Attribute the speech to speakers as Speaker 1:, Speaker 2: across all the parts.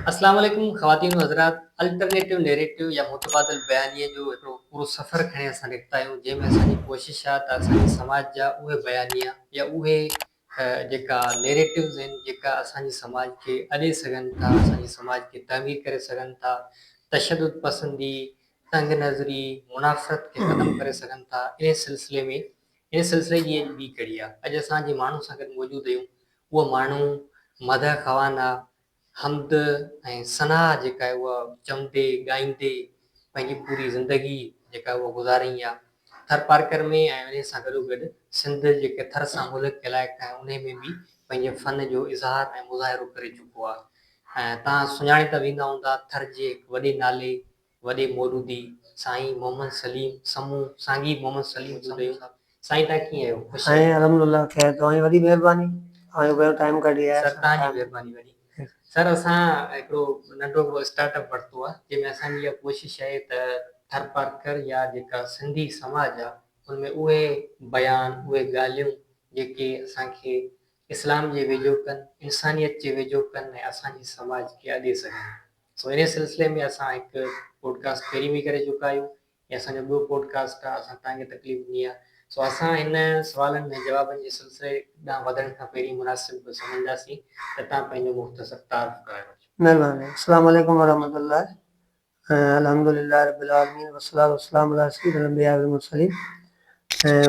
Speaker 1: अस्सलाम वालेकुम ख़वातीन व हज़रात। अल्टरनेटिव नैरेटिव या मुतबादिल बयानिए जो हिकिड़ो पूरो सफ़र खणी असां निकिता आहियूं, जंहिंमें असांजी कोशिशि आहे त असांजे समाज जा उहे बयानिया या उहे जेका नैरेटिव्स आहिनि जेका असांजे समाज खे अॾे सघनि था, असांजे समाज खे तामीर करे सघनि था, तशदुद पसंदी, तंग नज़री, मुनाफ़रत खे ख़तमु करे सघनि था। इन सिलसिले जी अॼु ॿी कड़ी आहे। अॼु असां जंहिं माण्हू सां गॾु मौजूदु आहियूं उहो माण्हू मदह ख़वाना हमद ऐं सना जेका आहे उहा चवंदे ॻाईंदे पंहिंजी पूरी ज़िंदगी जेका उहा गुज़ारी आहे थर पार्कर में, ऐं उन सां गॾोगॾु सिंध जेके थर सां मुल्क इलाइक़ा आहे उन में बि पंहिंजे फ़न जो इज़हार ऐं मुज़ाहिरो करे चुको आहे। ऐं तव्हां सुञाणे त वेंदा हूंदा थर जे वॾे नाले, वॾे मौरूदी साईं मोहम्मद सलीम समूह सांगी मोहम्मद सलीम समूह साईं। तव्हां कीअं आहियो? ख़ुशि
Speaker 2: साईं अल्हम्दुलिल्लाह खैर, तव्हांजी वॾी महिरबानी। टाइम कढी आहे
Speaker 1: सर, तव्हांजी महिरबानी वॾी। सर, असां हिकिड़ो नंढो हिकिड़ो स्टार्टअप वरितो आहे जंहिंमें असांजी इहा कोशिशि आहे त थर पार्कर या जेका सिंधी समाज आहे उनमें उहे बयान, उहे ॻाल्हियूं जेके असांखे इस्लाम जे वेझो कनि, इंसानियत जे वेझो कनि ऐं असांजे समाज खे अॾे सघनि। सो इन सिलसिले में असां हिकु पॉडकास्ट पहिरीं बि करे चुका आहियूं। ऐं असांजो ॿियो पॉडकास्ट आहे, असां तव्हांखे तकलीफ़ ॾिनी आहे। सो असां हिन सुवालनि ऐं जवाबनि जे सिलसिले ॾांहुं वधण खां पहिरीं मुनासिब सम्झंदासीं त तव्हां पंहिंजो मुख़्तसर तारीफ़ करायो।
Speaker 2: महिरबानी। अस्सलाम वालेकुम वरहमतुल्लाह। अल्हम्दुलिल्लाह रब्बिल आलमीन वस्सलातु वस्सलामु अला सय्यिदिल अंबिया वल मुरसलीन।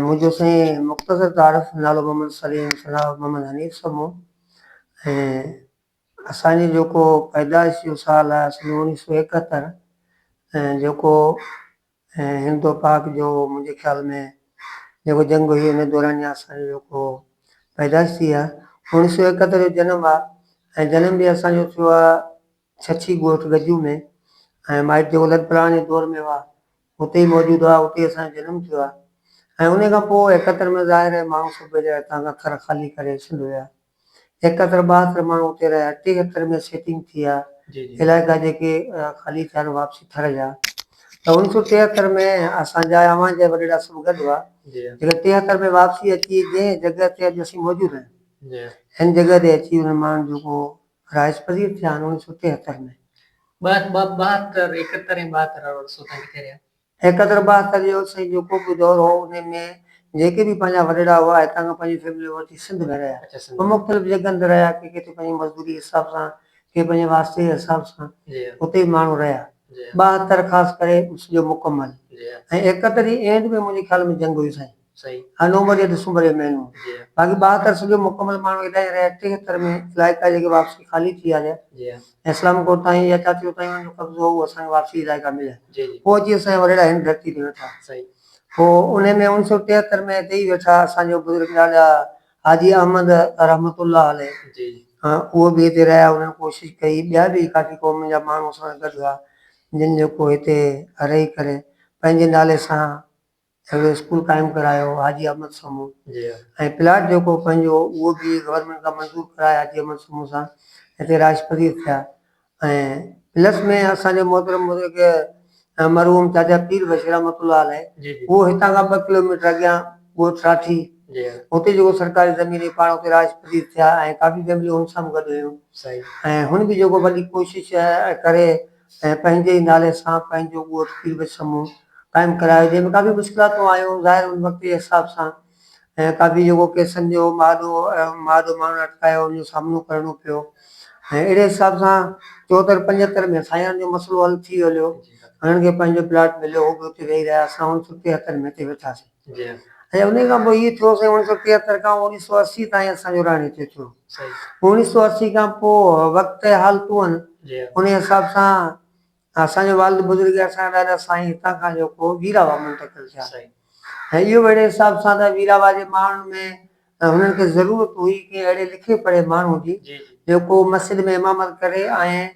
Speaker 2: मुंहिंजो साईं मुख़्तसर तारीफ़ नालो मोहम्मद सलीम सना मोहम्मद हनीफ़ समूह। असांजी जेको पैदाइश जो साल आहे 1971, ऐं जेको हिंदो पाक जो मुंहिंजे ख़्याल में जेको जंग हुई उन दौरान असांजो जेको पैदाइश थी आहे 1971 जो जनमु आहे। ऐं जनम बि असांजो थियो आहे छछी ॻोठ गजू में। ऐं माइट जेको लॾपलाण जे दौर में हुआ हुते ई मौजूदु हुआ, उते असांजो जनमु थियो आहे। ऐं उन खां पोइ 71 में ज़ाहिर आहे माण्हू सभु हितां खां थर ख़ाली करे सिंध विया। 71 72 माण्हू उते रहिया। 73 में सेटिंग थी आहे, इलाइक़ा जेके ख़ाली थिया आहिनि वापसी थर जा। त 1973 में असांजा अवां जा वॾेरा सभु गॾु हुआ, जेके 73 में वापसी अची जंहिं जॻह ते अॼु असीं मौजूदु आहियूं हिन जॻह ते अची हुन माण्हू जेको राइस पज़ीर थिया आहिनि 1973 में।
Speaker 1: 72 71 ऐं 72 वर्षो तव्हां किथे रहिया?
Speaker 2: 71 72 जो साईं जेको बि दौर हो उन में जेके बि पंहिंजा वॾेरा हुआ हितां खां पंहिंजी फैमिली वठी सिंध में रहिया। मुख़्तलिफ़ जॻहनि ते रहिया, के किथे पंहिंजी मज़दूरी जे हिसाब सां, के पंहिंजे वास्ते जे हिसाब सां उते ई माण्हू रहिया। 72 ख़ासि करे सॼो मुकमल। ऐं 71 जी एंड में मुंहिंजे ख़्याल में जंग हुई साईं, नवंबर या दिसंबर जे महीने में। बाक़ी 72 सॼो मुकमल माण्हू हेॾा ई रहिया। 73 में इलाइक़ा जेके वापसी ख़ाली थी विया, इस्लाम कोट ताईं या चाचो ताईं जो कब्ज़ो हो, असांखे वापसी इलाइक़ा मिलिया। पोइ अची असांजा वॾेरा हिन धरती ते वेठा। पोइ उन में 1973 में हिते ई वेठा असांजो बुज़ुर्ग ॾाढा हाजी अहमद रहमतुल्लाह अलैह, उहो बि हिते रहिया। उन्हनि कोशिशि कई, ॿिया बि काफ़ी क़ौम जा माण्हू असां सां गॾु हुआ जिन जेको हिते रही करे पंहिंजे नाले सां हिकिड़ो स्कूल क़ाइमु करायो, हाजी अहमद समूह। ऐं प्लाट जेको पंहिंजो उहो बि गवर्नमेंट खां मंज़ूर कराए हाजी अहमद समूह सां हिते राजपती थिया। ऐं प्लस में असांजो मोहतरम बुज़ुर्ग मरहूम चाचा पीर बशीर रहमतुल्लाह अलैह, उहो हितां खां 2 किलोमीटर अॻियां ॻोठ राठी, उते जेको सरकारी ज़मीन हुई पाण उते राजपती थिया। ऐं काफ़ी फैमिलियूं हुन सां गॾु हुयूं। ऐं हुन बि जेको वॾी कोशिशि करे ऐं पंहिंजे ई नाले सां पंहिंजो ॻोठ पीर बशीर समूह क़ाइमु करायो, जंहिंमें काफ़ी मुश्किलातूं आयूं ज़ाहिर उन वक़्त जे हिसाब सां। ऐं काफ़ी जेको केसनि जो मादो माण्हू अटकायो, उनजो सामनो करिणो पियो। ऐं अहिड़े हिसाब सां 74 75 में साईं जो मसइलो हल थी वियो, हुननि खे पंहिंजो प्लाट मिलियो, उहो बि उते वेही रहिया। असां 1973 में हिते वेठासीं। ऐं उन खां पोइ इहो थियो साईं 1973 खां 1980 ताईं असांजो रहण हिते थियो। 1980 खां पोइ वक़्त हालतूं आहिनि उन हिसाब सां असांजो वालिद बुज़ुर्ग असां ॾाढा साईं हितां खां जेको वीरावा मुंतक़िल थिया। ऐं इहो अहिड़े हिसाब सां त वीरावा जे माण्हुनि में हुननि खे ज़रूरत हुई कि अहिड़े लिखे पढ़े माण्हू जी जेको मस्जिद में इमामत करे ऐं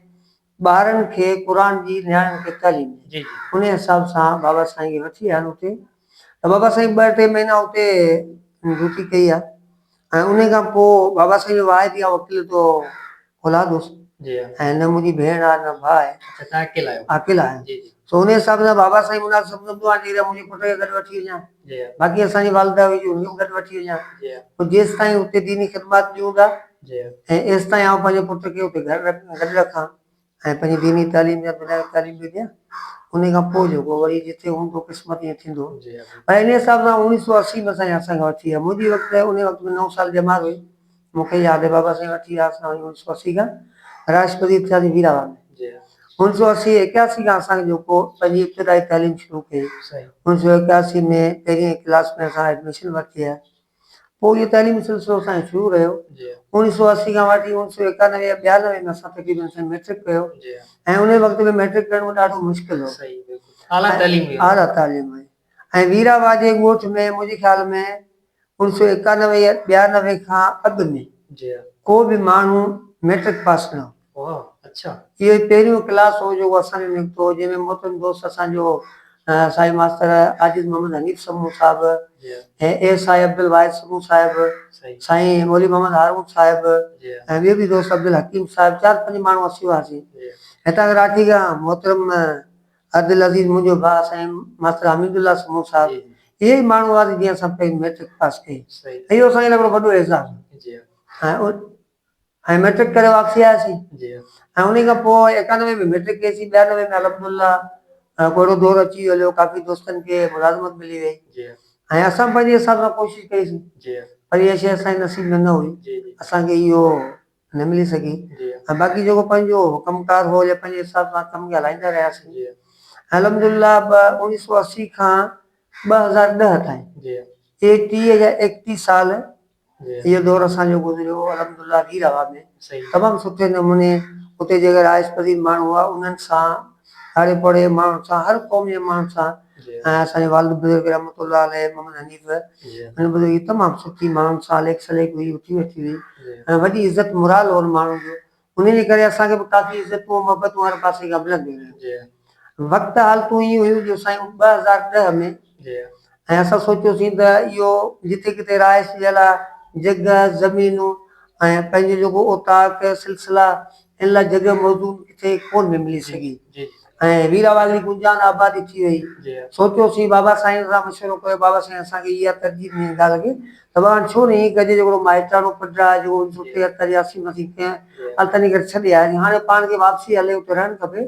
Speaker 2: ॿारनि खे क़ुर जी नियाणियुनि खे तालीम ॾे। उन हिसाब सां बाबा साईं खे वठी आया हुते। त बाबा साईं 2-3 महीना हुते ड्यूटी कई आहे। ऐं उन खां पोइ बाबा साईं जो वाइद या वकील तो औलाद हुअसि, ऐं न मुंहिंजी भेण आहे न भाउ आहे, अकेला आहियां। सो उन हिसाब सां बाबा साईं मुनासिब सम्झंदो आहे कि मुंहिंजे पुट खे गॾु वठी वञा, बाक़ी असांजी वालिदा हुई हुनखे गॾु वठी वञा। पोइ जेसि ताईं हुते दीनी ख़िदमत ॾियूं था ऐं एसि ताईं आउं पंहिंजे पुट खे हुते गॾु रखां। ऐं पंहिंजी दीनी तालीम या बिलाई तालीम बि ॾियां उन खां पोइ जेको वरी जिते हूंदो क़िस्मत ईअं थींदो।
Speaker 1: जी
Speaker 2: पर इन हिसाब सां 1980 में असांखे वठी आहे मुंहिंजी वक़्तु उन वक़्त में 9 साल जमात हुई मूंखे यादि आहे बाबा साईं वठी विया असां 1980 खां राष्ट्रपति थियासीं वीरावा में।
Speaker 1: जी
Speaker 2: 1980 81 खां असांखे जेको पंहिंजी इब्तिदाई तालीम शुरू कई।
Speaker 1: सही
Speaker 2: 1981 में पहिरीं क्लास में असां एडमिशन वरिती आहे पोइ इहो तालीमी सिलसिलो असांजो शुरू रहियो।
Speaker 1: जी
Speaker 2: 1980 खां वठी 1991 या 92 में असां तक़रीबन मैट्रिक कयो
Speaker 1: जी
Speaker 2: ऐं उन वक़्त में मैट्रिक करणु ॾाढो मुश्किल हो।
Speaker 1: सही बिल्कुलु आला तालीम हुई।
Speaker 2: आला तालीम हुई ऐं वीरावा जे ॻोठ में मुंहिंजे ख़्याल में 1991 या 92 खां अॻु में
Speaker 1: जी
Speaker 2: को बि माण्हू मैट्रिक पास न हो।
Speaker 1: वाह अच्छा
Speaker 2: इहो पहिरियों क्लास हो जेको असांजो निकितो हो जंहिंमें मोहतरम दोस्त असांजो साईं मास्तर आजिज़ मोहम्मद हनीफ़ समूह साहिब
Speaker 1: जी
Speaker 2: ऐं ए साईं अब्दुल वाहिद समूह साहिब
Speaker 1: सही
Speaker 2: साईं मौली मोहम्मद हारून साहिब
Speaker 1: जी
Speaker 2: ऐं ॿिए बि दोस्त अब्दुल हकीम साहिब 4-5 माण्हू असी हुआसीं।
Speaker 1: जी
Speaker 2: हितां राठी खां मोहतरम अब्दुल अज़ीज़ मुंहिंजो भाउ साईं मास्टर हमीदुल्ला समूह साहिब
Speaker 1: जी
Speaker 2: इहे ई माण्हू हुआसीं जीअं असां पंहिंजी मैट्रिक पास कई।
Speaker 1: सही
Speaker 2: इहो असांखे हिकिड़ो वॾो एहसासु
Speaker 1: जी
Speaker 2: ऐं मैट्रिक करे वापसी आयासीं
Speaker 1: जी
Speaker 2: ऐं उन खां पोइ 91 में मैट्रिक कईसीं 92 में अलहमदुल्ला कोड़ो दौर अची हलियो काफ़ी दोस्तनि खे मुलाज़मत मिली वई
Speaker 1: जी
Speaker 2: ऐं असां पंहिंजे हिसाब सां कोशिशि कईसीं
Speaker 1: जी
Speaker 2: पर इहा शइ असांजे नसीब में न हुई
Speaker 1: जी जी
Speaker 2: असांखे इहो न मिली सघी
Speaker 1: जी
Speaker 2: ऐं बाक़ी जेको पंहिंजो कमकार हो या पंहिंजे हिसाब सां कमु हलाईंदा रहियासीं।
Speaker 1: जी
Speaker 2: अलहमदुल्ला 1980 खां 2010 ताईं
Speaker 1: जी
Speaker 2: 30 या 31 साल
Speaker 1: जी
Speaker 2: इहो दौर असांजो गुज़रियो अलहमदुल्ला वीरावा में
Speaker 1: सही
Speaker 2: तमामु सुठे नमूने उते जेके राजपति माण्हू हुआ उन्हनि सां आड़े पाड़े माण्हुनि सां हर क़ौम जे माण्हुनि सां
Speaker 1: जी
Speaker 2: ऐं असांजे वालिद बुज़ुर्ग रहमतुल्लाह अलैह मोहम्मद हनीफ़
Speaker 1: जी
Speaker 2: हुन बुज़ुर्ग तमामु सुठी माण्हुनि सां लेख सलेख हुई उथी वेठी हुई
Speaker 1: जी
Speaker 2: ऐं वॾी इज़त मुराल हो माण्हुनि जो उन जे करे असांखे बि काफ़ी इज़तूं मोहबतूं हर पासे खां मिलंदियूं हुयूं।
Speaker 1: जी
Speaker 2: वक़्तु हालतूं ईअं हुयूं जो साईं 2010 में
Speaker 1: जी
Speaker 2: ऐं असां सोचियोसीं त इहो जिते किथे राइश जे लाइ जॻह ज़मीनूं ऐं पंहिंजो जेको ओताक सिलसिला इन लाइ जॻह मौजूदु किथे कोन में मिली सघी
Speaker 1: जी
Speaker 2: ऐं वीरावा जी गुंजान आबादी थी वई
Speaker 1: जी
Speaker 2: सोचियोसीं बाबा साईं सां मशवरो कयो बाबा साईं असांखे इहा तरजीह में ॻाल्हि लॻी त पाण छो न ईअं कजे जेको माइटाणो पुटु आहे जेको 1973 80 में कंहिं अलतनी करे छॾे आया हाणे पाण खे वापसी हले उते रहणु खपे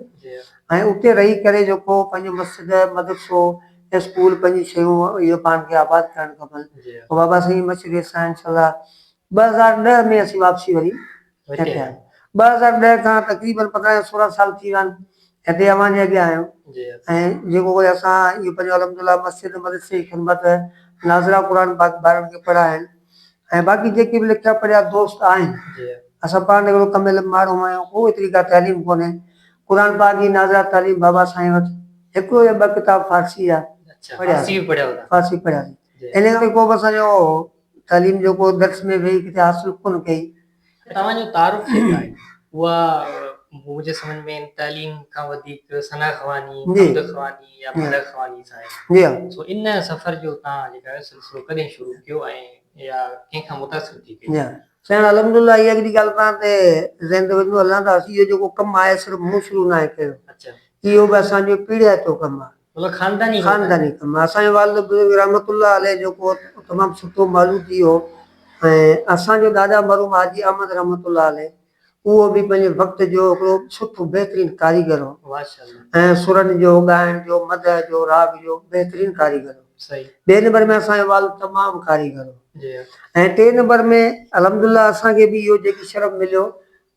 Speaker 2: ऐं उते रही करे जेको पंहिंजो मस्जिद मदरसो या स्कूल पंहिंजी शयूं इहो पाण खे आबाद करणु खपनि पोइ बाबा साईं मशरे सां इनशाला 2010 में असीं वापसी वरी हिते आया 2010 खां तक़रीबन 15-16 साल थी विया आहिनि हिते अव्हां जे अॻियां आहियूं ऐं जेको वरी असां इहो पंहिंजो अलहमदुल्ला मस्जिद मदरसे जी ख़िदमत नाज़िरा क़ुर पाक ॿारनि खे पढ़ाइनि ऐं बाक़ी जेके बि लिखिया पढ़िया दोस्त आहिनि असां पाण हिकिड़ो कमियल माण्हू आहियूं को एतिरी का तालीम कोन्हे क़ुर पाक जी नाज़िरा तालीम बाबा साईं वटि हिकिड़ो या ॿ किताब फारसी आहे फारसी पढ़ियासीं इन करे को बि असांजो तालीम जेको दर्स में वेही किथे हासिल कोन कई।
Speaker 1: तव्हांजो तारुफ़ जेका आहे उहा मुंहिंजे सम्झ में तालीम खां वधीक सना ख़वानी हम्द ख़वानी या मदर ख़वानी सां आहे सो इन सफ़र जो तव्हां जेका आहे सिलसिलो कॾहिं शुरू कयो ऐं या कंहिंखां मुतासिर थी कयो?
Speaker 2: साईं अलहमदुल्ला इहा हिकिड़ी ॻाल्हि तव्हां ते ज़हन ते विझो हलंदासीं इहो जेको कमु आहे सिर्फ़ु मूं शुरू न आहे कयो इहो बि असांजो पीढ़ीअ जो कमु आहे मतलब खानदानी कमु आहे असांजे वालिद बुज़ुर्ग रहमतुल्लाह अलैह जेको तमामु सुठो मालूदी हो ऐं असांजो ॾाॾा मरहूम हाजी अहमद रहमतुल्लाह अलैह उहो बि पंहिंजे वक़्त जो हिकिड़ो सुठो बहितरीनु कारीगर हो ऐं सुरनि जो ॻाइण जो मदह जो राग जो बहितरीनु कारीगर हो। ॿिए नंबर में असांजो वालिद तमामु कारीगर हो ऐं टे नंबर में अलहमदुल्ला असांखे बि इहो जेकी शरफ़ मिलियो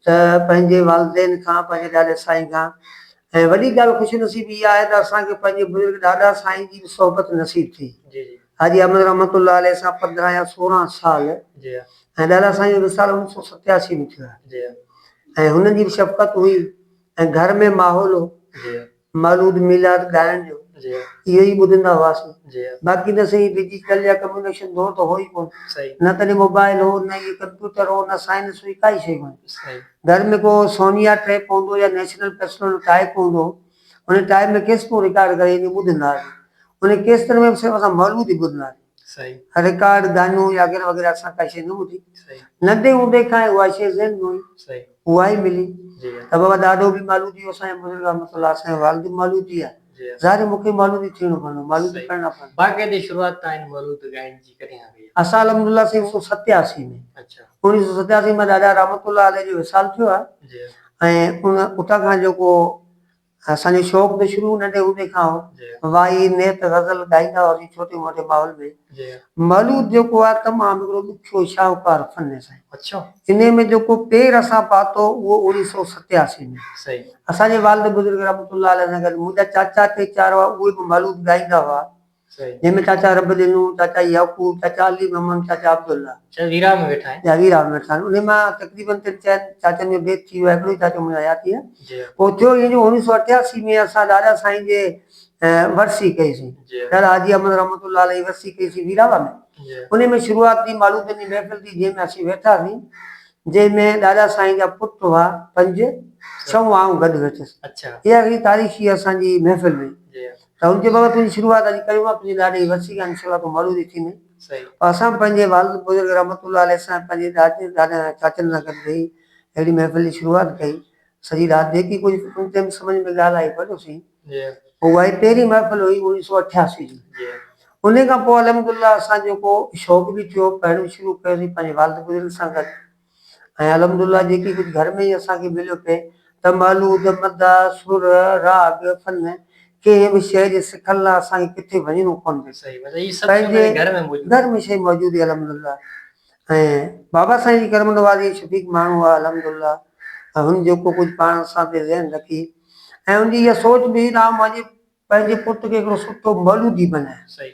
Speaker 2: त पंहिंजे वालिदेन खां पंहिंजे ॾाॾे साईं खां ऐं वॾी ॻाल्हि ख़ुशी नसीबी इहा आहे त असांखे पंहिंजे बुज़ुर्ग ॾाॾा साईं जी सोहबत नसीब थी हाजी अहमद रहमतुल्लाह अलैह सां 15 या 16 साल ऐं ॾाॾा साईं जो विसाल 1987 में थियो आहे ऐं हुननि जी बि शफ़क़त हुई ऐं घर में माहौल हो मौलूद मिलाद ॻाइण जो इहो ई ॿुधंदा हुआसीं बाक़ी त सही डिजिटल या कम्युनिकेशन दौर त हो ई कोन न तॾहिं मोबाइल हो न इहे कंप्यूटर हो न साइंस हुई काई शइ कोन घर में को सोनिया टेप हूंदो या नेशनल पर्सनल टाइप हूंदो उन टाइप में केसिटूं रिकॉर्ड करे ॿुधंदा हुआसीं उन केसिटनि में सिर्फ़ु असां मौलूद ई ॿुधंदा हुआसीं रिकॉर्ड गानो या वग़ैरह वग़ैरह असां काई शइ न ॿुधी नंढे हूंदे खां उहा शइ ज़हन में हुई उहा ई मिली त बाबा ॾाढो बि मालूदी असांजे बुज़ुर्ग रहमतुल्लाह असांजे वालिद मालूदी आहे ज़ाहिर मूंखे मालूदी थियणो पवंदो मालूदी करणा पवंदा बाक़ाइदे शुरूआत तव्हां मालूद ॻाइण जी कॾहिं कई असां अलहमदुल्ला 1987 में 1987 में ॾाॾा रहमतुल्लाह अलैह जो विसाल थियो आहे ऐं उतां खां जेको असांजो शौक़ु त शुरू नंढे हूंदे खां हो,
Speaker 1: जी
Speaker 2: वाई नेत गज़ल गाईंदा हुआसीं छोटे मोटे माहौल में।
Speaker 1: जी।
Speaker 2: मौलूद जेको आहे तमामु हिकिड़ो ॾुखियो शाहूकार फन आहे साईं।
Speaker 1: अच्छा।
Speaker 2: इन में जेको पेर असां पातो उहो 1987 में।
Speaker 1: सही।
Speaker 2: असांजे वालिद बुज़ुर्ग रहमतुल्लाह अलैहि सां गॾु मुंहिंजा चाचा टे चार हुआ, उहे बि मौलूद गाईंदा हुआ।
Speaker 1: सही।
Speaker 2: जंहिंमें चाचा रबदीनू, चाचा याकूब, चाचा अली मोहम्मद, चाचा अब्दुल्ला।
Speaker 1: अच्छा, वीरा में वेठा आहिनि।
Speaker 2: वीरा में वेठा आहिनि। उन मां तक़रीबन 3-4 चाचनि जो डेथ थी वियो आहे, हिकिड़ो चाचो मुंहिंजो हयाती आहे।
Speaker 1: जी
Speaker 2: पोइ थियो ईअं जो 1988 में असां ॾाॾा साईं जे वरसी कईसीं।
Speaker 1: जी
Speaker 2: ॾाॾा हाजी अहमद रहमतुल्लाह अलैहि वरसी कईसीं वीरावा में।
Speaker 1: जी
Speaker 2: उन में शुरूआत थी मालूदनि जी महफ़िल थी, जंहिंमें असीं वेठासीं, जंहिंमें ॾाॾा साईं जा पुट हुआ 5, 6 आऊं गॾु वेठुसि।
Speaker 1: अच्छा।
Speaker 2: इहा हिकिड़ी तारीख़ी असांजी महफ़िल हुई।
Speaker 1: जी
Speaker 2: त हुनजे बाबा तुंहिंजी शुरूआत अॼु कयूं आहे, तुंहिंजी ॾाॾे जी वरसी आहे, इंशाअल्लाह तूं मौलूदी थींदी।
Speaker 1: सही।
Speaker 2: असां पंहिंजे वालिद बुज़ुर्ग रहमतुल्लाह अलैहि सां पंहिंजे ॾाॾा चाचनि सां गॾु वेही अहिड़ी महफ़िल जी शुरूआत कई। सॼी राति जेकी कुझु उन टाइम सम्झ में ॻाल्हि आई पढ़ियोसीं,
Speaker 1: जी
Speaker 2: उहा पहिरीं महफ़िल हुई 1988 जी।
Speaker 1: जी।
Speaker 2: उन खां पोइ अल्हम्दुलिल्लाह असां जेको शौक़ु बि थियो, पहिरियों शुरू कयोसीं पंहिंजे वालिद बुज़ुर्ग सां गॾु। ऐं अल्हम्दुलिल्लाह जेकी कुझु घर में ई असांखे मिलियो पिए त मौलूद, मदा, सुर, राग, फन, कंहिं बि शइ जे सिखण लाइ असांखे किथे वञिणो कोन पियो।
Speaker 1: सही, मतलब ये सब
Speaker 2: पंहिंजे
Speaker 1: घर में मौजूद
Speaker 2: घर में शइ मौजूदु आहे अल्हम्दुलिल्लाह। ऐं बाबा साईं जी करम नवाज़ी शफ़ीक माण्हू आहे अल्हम्दुलिल्लाह। हुन जेको कुझु पाण असां ते ज़हन रखी ऐं हुनजी इहा सोच बि ना मुंहिंजे पंहिंजे पुट खे हिकिड़ो सुठो मौलूदी बनाए।
Speaker 1: सही।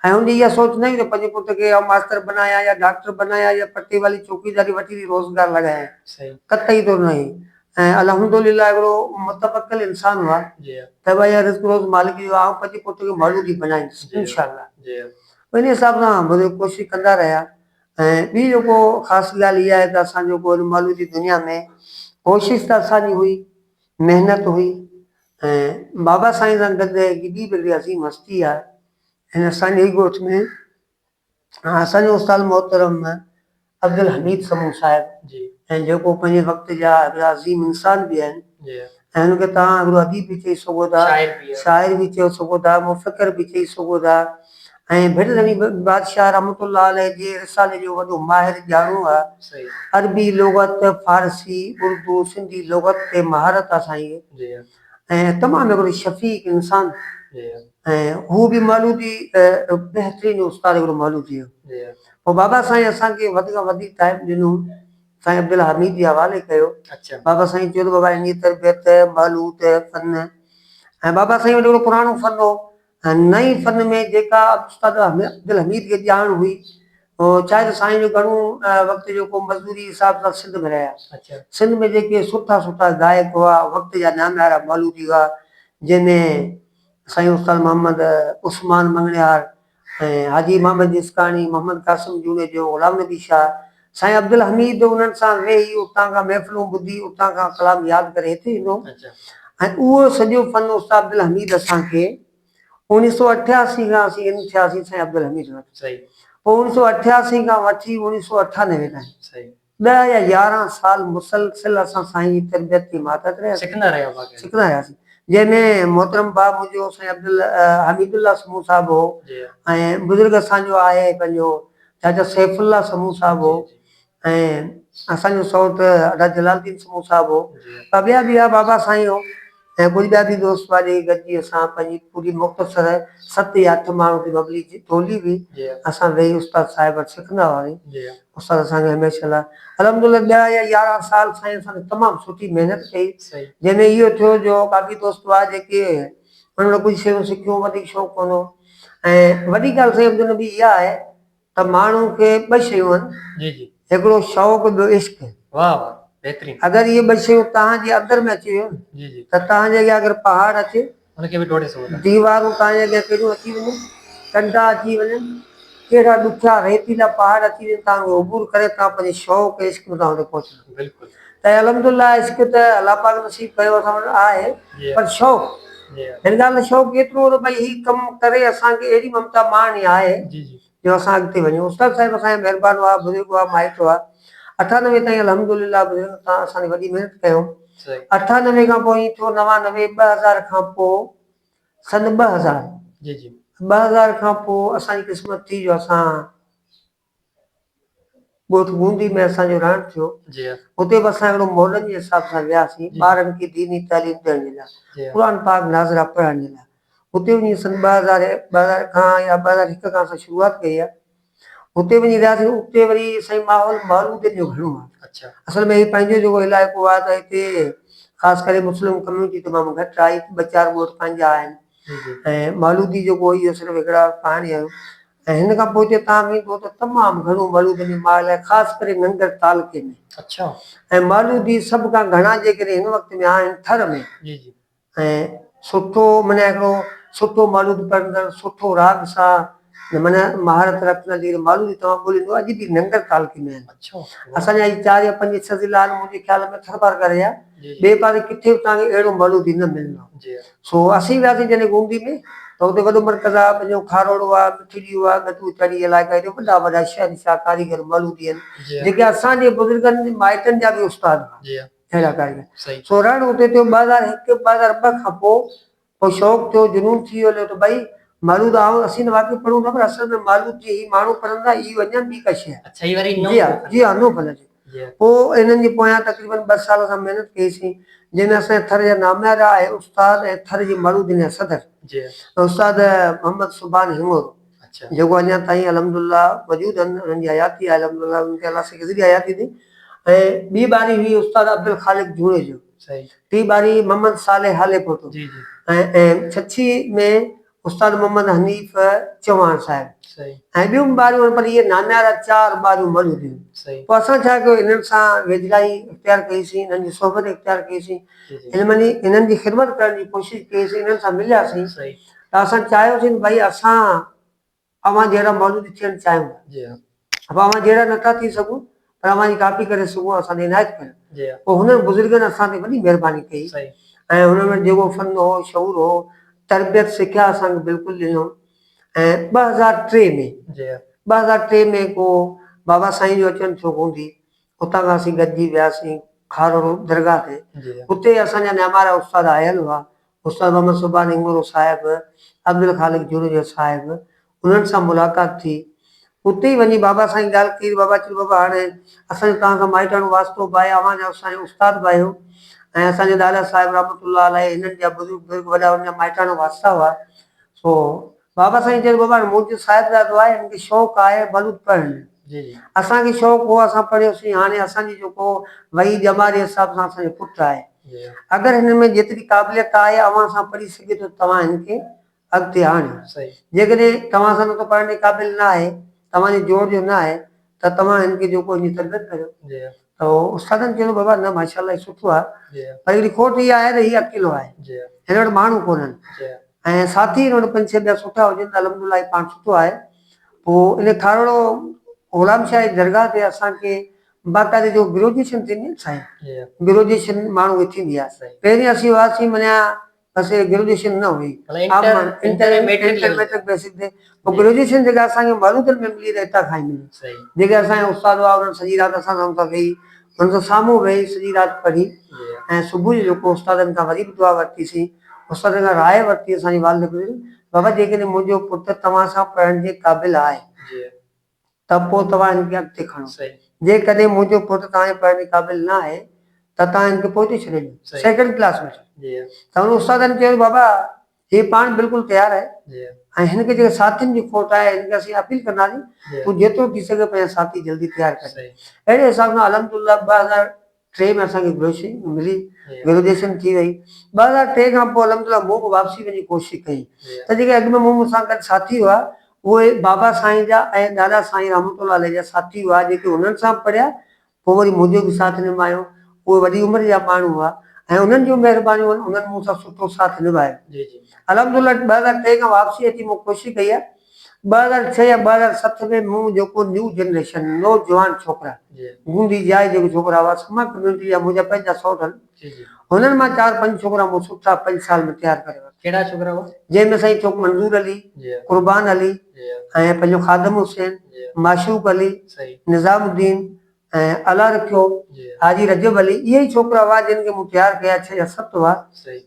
Speaker 2: ऐं हुनजी इहा सोच न हुई त पंहिंजे पुट खे या मास्टर बनाया या डॉक्टर बनाया या पट्टे वाली चौकीदारी वठी रोज़गार लॻाया।
Speaker 1: सही।
Speaker 2: कतई तो न हुई। ऐं अल्हम्दुलिल्लाह हिकिड़ो मुतवक्किल इंसान हुआ
Speaker 1: जी
Speaker 2: त भई रिज़्क़ रोज़ मालिक जो आहे, पंहिंजे पुट खे मौलूदी बनाईंदुसि
Speaker 1: जी
Speaker 2: इंशाअल्लाह।
Speaker 1: जी।
Speaker 2: इन हिसाब सां बुज़ुर्ग कोशिशि कंदा रहिया। ऐं ॿी जेको ख़ासि ॻाल्हि इहा आहे त असां जेको मौलूदी दुनिया में कोशिशि त असांजी हुई, महिनत हुई, ऐं बाबा साईं सां गॾु ॿी बि हिकिड़ी अज़ीम हस्ती आहे। हिन असांजे ॻोठ में असांजो उस्ताद मोहतरम अब्दुल हमीद समूह साहिब
Speaker 1: जी
Speaker 2: ऐं जेको पंहिंजे वक़्त जा अज़ीम इंसान बि आहिनि।
Speaker 1: जी।
Speaker 2: ऐं हुनखे तव्हां हिकिड़ो अदीब बि चई सघो था, शाइर बि चई सघो था, मुफ़क्किर बि चई सघो था। ऐं भिरदनी बादशाह रहमतुल्लाह अलैहि जे रिसाले जो वॾो माहिर ॼाणू आहे।
Speaker 1: सही।
Speaker 2: अरबी लुग़त, फारसी, उर्दू, सिंधी लुग़त ते महारत आहे साईं
Speaker 1: जी।
Speaker 2: ऐं तमामु हिकिड़ो शफ़ीक इंसान।
Speaker 1: जी।
Speaker 2: ऐं हू बि मौलूदी बहितरीन उस्ताद हिकिड़ो मौलूदी हुयो।
Speaker 1: जी।
Speaker 2: पोइ बाबा साईं असांखे वधि खां वधीक टाइम ॾिनो, साईं अब्दुल हमीद जे हवाले कयो।
Speaker 1: अच्छा।
Speaker 2: बाबा साईं चयो त बाबा इन तरबियत, मौलूद, फन, ऐं बाबा साईं वटि हिकिड़ो पुराणो फन हो। ऐं नई फन में जेका उस्ताद अब्दुल हमीद खे ॼाण हुई, चाहे त साईं जो घणो वक़्त जेको मज़दूरी हिसाब सां सिंध में रहिया।
Speaker 1: अच्छा।
Speaker 2: सिंध में जेके सुठा सुठा गायक हुआ, वक़्त जा नाम्यारा मौलूदी हुआ, जंहिंमें साईं उस्ताद मोहम्मद उस्मान मंगणियार ऐं हाजी मोहम्मद इस्कानी, मोहम्मद कासिम जूनेजो, ग़ुलाम नबी शाह, साईं अब्दुल हमीद उन्हनि सां वेही उतां खां महफ़िलूं ॿुधी, उतां खां कलाम यादि करे हिते ईंदो। ऐं उहो सॼो फन उस्ताद अब्दुल हमीद असांखे 1988 खां असीं इन थियासीं साईं अब्दुल हमीद वटि।
Speaker 1: सही।
Speaker 2: पोइ 1988 खां वठी 1998 ताईं
Speaker 1: सही
Speaker 2: 10 या 11 साल मुसलसिल असां साईं जी तरबियत की मातहत रहियासीं, सिखंदा रहियासीं। जंहिंमें मोहतरम भाउ मुंहिंजो साईं अब्दुल हमीदुल्लाह समूह साहिबु हो, ऐं बुज़ुर्ग असांजो आहे पंहिंजो चाचा सैफुल्ला समूह साहिबु हो, ऐं असांजो सौट अडा जलालुद्दीन समूह साहिबु हो, ॿिया बि हुआ, बाबा साईं हो, ऐं कुझु ॿिया बि दोस्त हुआ जेके गॾिजी असां पंहिंजी पूरी मुख़्तसर 7 या 8 माण्हू जी पब्लिक जी टोली बि असां वेही उस्ताद साहिब वटि सिखंदा हुआसीं। उस्ताद असांखे हमेशह लाइ अल्हम्दुलिल्लाह 10 या 11 साल साईं असांखे तमामु सुठी महिनत कई, जंहिंमें इहो थियो जो काफ़ी दोस्त हुआ जेके उन्हनि कुझु शयूं सिखियूं, वधीक शौक़ु कोन हो। ऐं वॾी ॻाल्हि साईं अब्दुल नबी इहा आहे त माण्हू खे 2 शयूं आहिनि, हिकिड़ो शौक़ु, ॿियो इश्क़।
Speaker 1: वाह वाह, बेहतरीन।
Speaker 2: अगरि इहे 2 शयूं तव्हांजे अंदर में अची वियूं त तव्हांजे अॻियां अगरि पहाड़ अचे,
Speaker 1: उनखे बि टोड़े सघो था।
Speaker 2: दीवारूं तव्हांजे अॻियां कहिड़ियूं अची वञनि, कंडा अची वञनि, कहिड़ा ॾुखिया रेतीला पहाड़ अची वञनि, तव्हांखे उबूर करे तव्हां पंहिंजे शौक़ु इश्क़ में तव्हां हुते पहुचंदो।
Speaker 1: बिल्कुलु।
Speaker 2: त अल्हम्दुलिल्लाह इश्क़ त अलाह पाक नसीब कयो असां वटि आहे, पर शौक़ु, हिन ॻाल्हि में शौक़ु एतिरो हो त भई हीउ कमु करे असांखे अहिड़ी ममता माणी आहे जो असां अॻिते वञूं। उस्ताद साहिब असांजा महिरबानी हुआ, बुज़ुर्ग हुआ, माइट हुआ। 98 ताईं अल्हम्दुलिल्लाह बुज़ुर्ग तव्हां असांजी वॾी महिनत कयूं। 98 खां पोइ ईअं थियो 99, 2000 खां पोइ सन 2000 2000 खां पोइ असांजी क़िस्मत थी जो असां ॻोठ बूंदी में असांजो रहण थियो।
Speaker 1: जी
Speaker 2: उते बि असां हिकिड़ो मॉडर्न जे हिसाब सां वियासीं ॿारनि खे दीनी तालीम ॾियण जे लाइ, क़ुर पाक नाज़िरा पढ़ण जे लाइ। उते वञी सन 2000 खां या 2001 खां असां शुरूआत कई आहे। उते वञी रहियासीं। उते वरी साईं माहौल मालूदनि जो घणो आहे।
Speaker 1: अच्छा
Speaker 2: असल में ही पंहिंजो जेको इलाइक़ो आहे त हिते ख़ासि करे मुस्लिम कम्यूनिटी तमामु घटि आहे। 2-4 ॻोठ पंहिंजा आहिनि ऐं मालूदी जेको इहो सिर्फ़ु हिकिड़ा कहाणी आहियूं। ऐं हिन खां पोइ हिते तव्हां वेंदो त तमामु घणो मालूदनि जो माल आहे, ख़ासि करे नंगर तालुके में।
Speaker 1: अच्छा
Speaker 2: ऐं मालूदी सभ खां घणा जेकॾहिं हिन वक़्त में आहिनि थर में।
Speaker 1: जी जी
Speaker 2: ऐं सुठो माना हिकिड़ो सुठो मालूद पढ़ंदड़ सुठो राग सां माना महारत रखंदड़ मालूदी तव्हां ॻोल्हींदो अॼु बि नंगर तालुके में आहिनि।
Speaker 1: अच्छा
Speaker 2: असांजा 4 या 5 6 ज़िला आहिनि मुंहिंजे ख़्याल में थरपार करे आहे। ॿिए पासे किथे बि तव्हांखे अहिड़ो मालूदी न मिलंदो। सो असीं वियासीं जॾहिं बूंदी में त हुते वॾो मर्कज़ आहे, पंहिंजो खारोड़ो आहे, मिठड़ी आहे, गतू चढ़ी इलाइक़ा हेॾे वॾा वॾा शहंशाह कारीगर मालूदी आहिनि जेके असांजे बुज़ुर्गनि माइटनि जा बि उस्ताद हुआ अहिड़ा कारीगर। सो रहण उते थियो 2001 2002 खां पोइ शौक़ु थियो, जुनून थी वियो त भई मालूद असीं त वाक़ई पढ़ूं था, पर असल में मालूद जी ही माण्हू पढ़ंदा ई वञनि ॿी का शइ। जी हा नो फल जी। पोइ इन्हनि जे पोयां तक़रीबन 2 साल असां महिनत कईसीं जंहिंमें असांजे थर जा नाम्यारा आहे उस्ताद ऐं थर जी मालूदनि जा सदर उस्ताद मोहम्मद सुभान हिंगोरो जेको अञा ताईं अलहमदुलिल्लाह मौजूदु आहिनि। उन्हनि जी हयाती आहे अलहमदुलिल्लाह, उनखे अलाह से गिज़री हयाती दी। ऐं ॿी बारी हुई उस्ताद अब्दुल ख़ालिक जूड़े जो। टी बारी मोहम्मद साले हाले पहुतो। ऐं छछी में उस्ताद मोहम्मद हनीफ चौहान साहिब ऐं ॿियूं बारियूं, पर इहे नाम्यारा 4 बारियूं मालूदियूं। पोइ असां छा कयो, हिननि सां वेझिड़ाई इख़्तियार कईसीं, हिननि जी सोहबत इख़्तियार कईसीं, हिननि जी ख़िदमत करण जी कोशिशि कईसीं, हिननि सां मिलियासीं त असां चाहियोसीं भई असां अवां जहिड़ा मौलूद थियणु चाहियूं। अब अवां जहिड़ा नथा थी सघूं पर अवां जी कापी करे सघूं, असांखे इनायत कयो। पोइ हुननि बुज़ुर्गनि असां ते वॾी महिरबानी कई ऐं हुन में जेको फन हो शऊर हो तरबियत सिखिया असांखे बिल्कुलु ॾिनो। ऐं 2003 में को बाबा साईं जो अचनि थियो बूंदी, उतां खां असीं गॾिजी वियासीं खारोड़ो दरगाह ते। उते असांजा न्यामारा उस्ताद आयल हुआ, उस्ताद मोहम्मद सुभान हिंगोरो साहिब, अब्दुल ख़ालिक जूड़े साहिब, उन्हनि सां मुलाक़ात थी। उते ई वञी बाबा साईं ॻाल्हि कई, बाबा चयो बाबा हाणे असांजो तव्हां सां माइटणो वास्तो बि आहे, अवां जा असांजो उस्ताद बि आहियो ऐं असांजे दादा साहिब रहमतुल्लाह अलैह हिननि जा बुज़ुर्ग वॾा हुनजा माइटाणा वास्ता हुआ। सो बाबा साईं चयो बाबा मुंहिंजो साहिबज़ादो आहे, हिनखे शौक़ु आहे मालूद पढ़ण जो। असांखे शौक़ु हो, असां पढ़ियोसीं। हाणे असांजी जेको वही जमा जे हिसाब सां असांजो पुटु आहे, अगरि हिन में जेतिरी क़ाबिलियत आहे अवां सां पढ़ी सघे थो तव्हां हिनखे अॻिते आणियो। जेकॾहिं तव्हां सां नथो पढ़ण जे क़ाबिल न आहे, तव्हांजे जोर जो न आहे त तव्हां हिनखे जेको हिनजी तरबियत करियो। त उस्तादनि चयो बाबा न माशाअल्लाह सुठो आहे, पर हिकिड़ी खोट इहा आहे त हीउ अकेलो आहे, हिन वटि माण्हू कोन्हनि ऐं साथी हिन वटि 5-6 ॿिया सुठा हुजनि त अलहमदुलिल्लाह पाण सुठो आहे। पोइ इन खारोड़ो ग़ुलाम शाह जी दरगाह ते असांखे बाक़ाइदे जो ग्रेजुएशन थींदी आहे साईं, ग्रेजुएशन माण्हू खे थींदी आहे। पहिरीं असीं हुआसीं माना असां ग्रेजुएशन न हुई, इंटर बेसिक ते। पोइ ग्रेजुएशन जेका असांखे मालूदनि में मिली त हितां खां ई मिली। जेके असांजा उस्ताद हुआ उन्हनि सॼी राति असां सां हुतां वेही हुन सां साम्हूं वेही सॼी राति पढ़ी ऐं सुबुह जो जेको उस्तादनि खां वरी बि दुआ वरितीसीं, उस्तादनि खां राय वरिती असांजी वालिद बाबा जेकॾहिं मुंहिंजो पुटु तव्हां सां पढ़ण जे क़ाबिल आहे त पोइ तव्हां हिनखे अॻिते खणो, जेकॾहिं मुंहिंजो पुटु तव्हांजे पढ़ण जे क़ाबिल न आहे त तव्हां हिनखे पोइ छॾे ॾियो 2nd क्लास में। त हुन उस्तादनि चयो बाबा हीउ पाण बिल्कुलु तयारु आहे ऐं हिनखे जेके साथियुनि जी खोट आहे हिनखे असीं अपील कंदासीं तूं जेतिरो थी सघे पंहिंजा साथी जल्दी तयारु करे। अहिड़े हिसाब सां अलहमदुलिल्लाह 2003 में असांखे ग्रेजुएशन मिली, ग्रेजुएशन थी वई। 2003 खां पोइ अलहमदुलिल्लाह मूं बि वापसी वञी कोशिशि कई त जेके अॻु में मूंसां गॾु साथी हुआ उहे बाबा साईं जा ऐं दादा साईं रहमतुल्लाह अलैह जा साथी हुआ जेके हुननि सां पढ़िया। पोइ वरी मुंहिंजो बि साथ निभायो, उहे वॾी उमिरि जा माण्हू हुआ ऐं उन्हनि जूं महिरबानियूं आहिनि, उन्हनि मूंसां सुठो साथ निभायो। अलहमदुलिल्लाह 2003 खां वापसी अची मूं कोशिशि कई आहे। 2006 या 2007 में मूं जेको न्यू जनरेशन नौजवान छोकिरा बूंदी जाइ जेके छोकिरा हुआ समाज कम्यूनिटी जा मुंहिंजा पंहिंजा सौट आहिनि, हुननि मां 4-5 छोकिरा मूं सुठा 5 साल में तयारु करे वरिता।
Speaker 1: कहिड़ा छोकिरा हुआ?
Speaker 2: जंहिंमें साईं छोक मंज़ूर अली, कुर्बान अली ऐं पंहिंजो ख़ादम हुसैन, माशूक अली, निज़ामुद्दीन ऐं अला रखियो, हाजी रजब अली, इहे ई छोकिरा हुआ जिन खे मूं तयारु कया। 6 या 7 हुआ,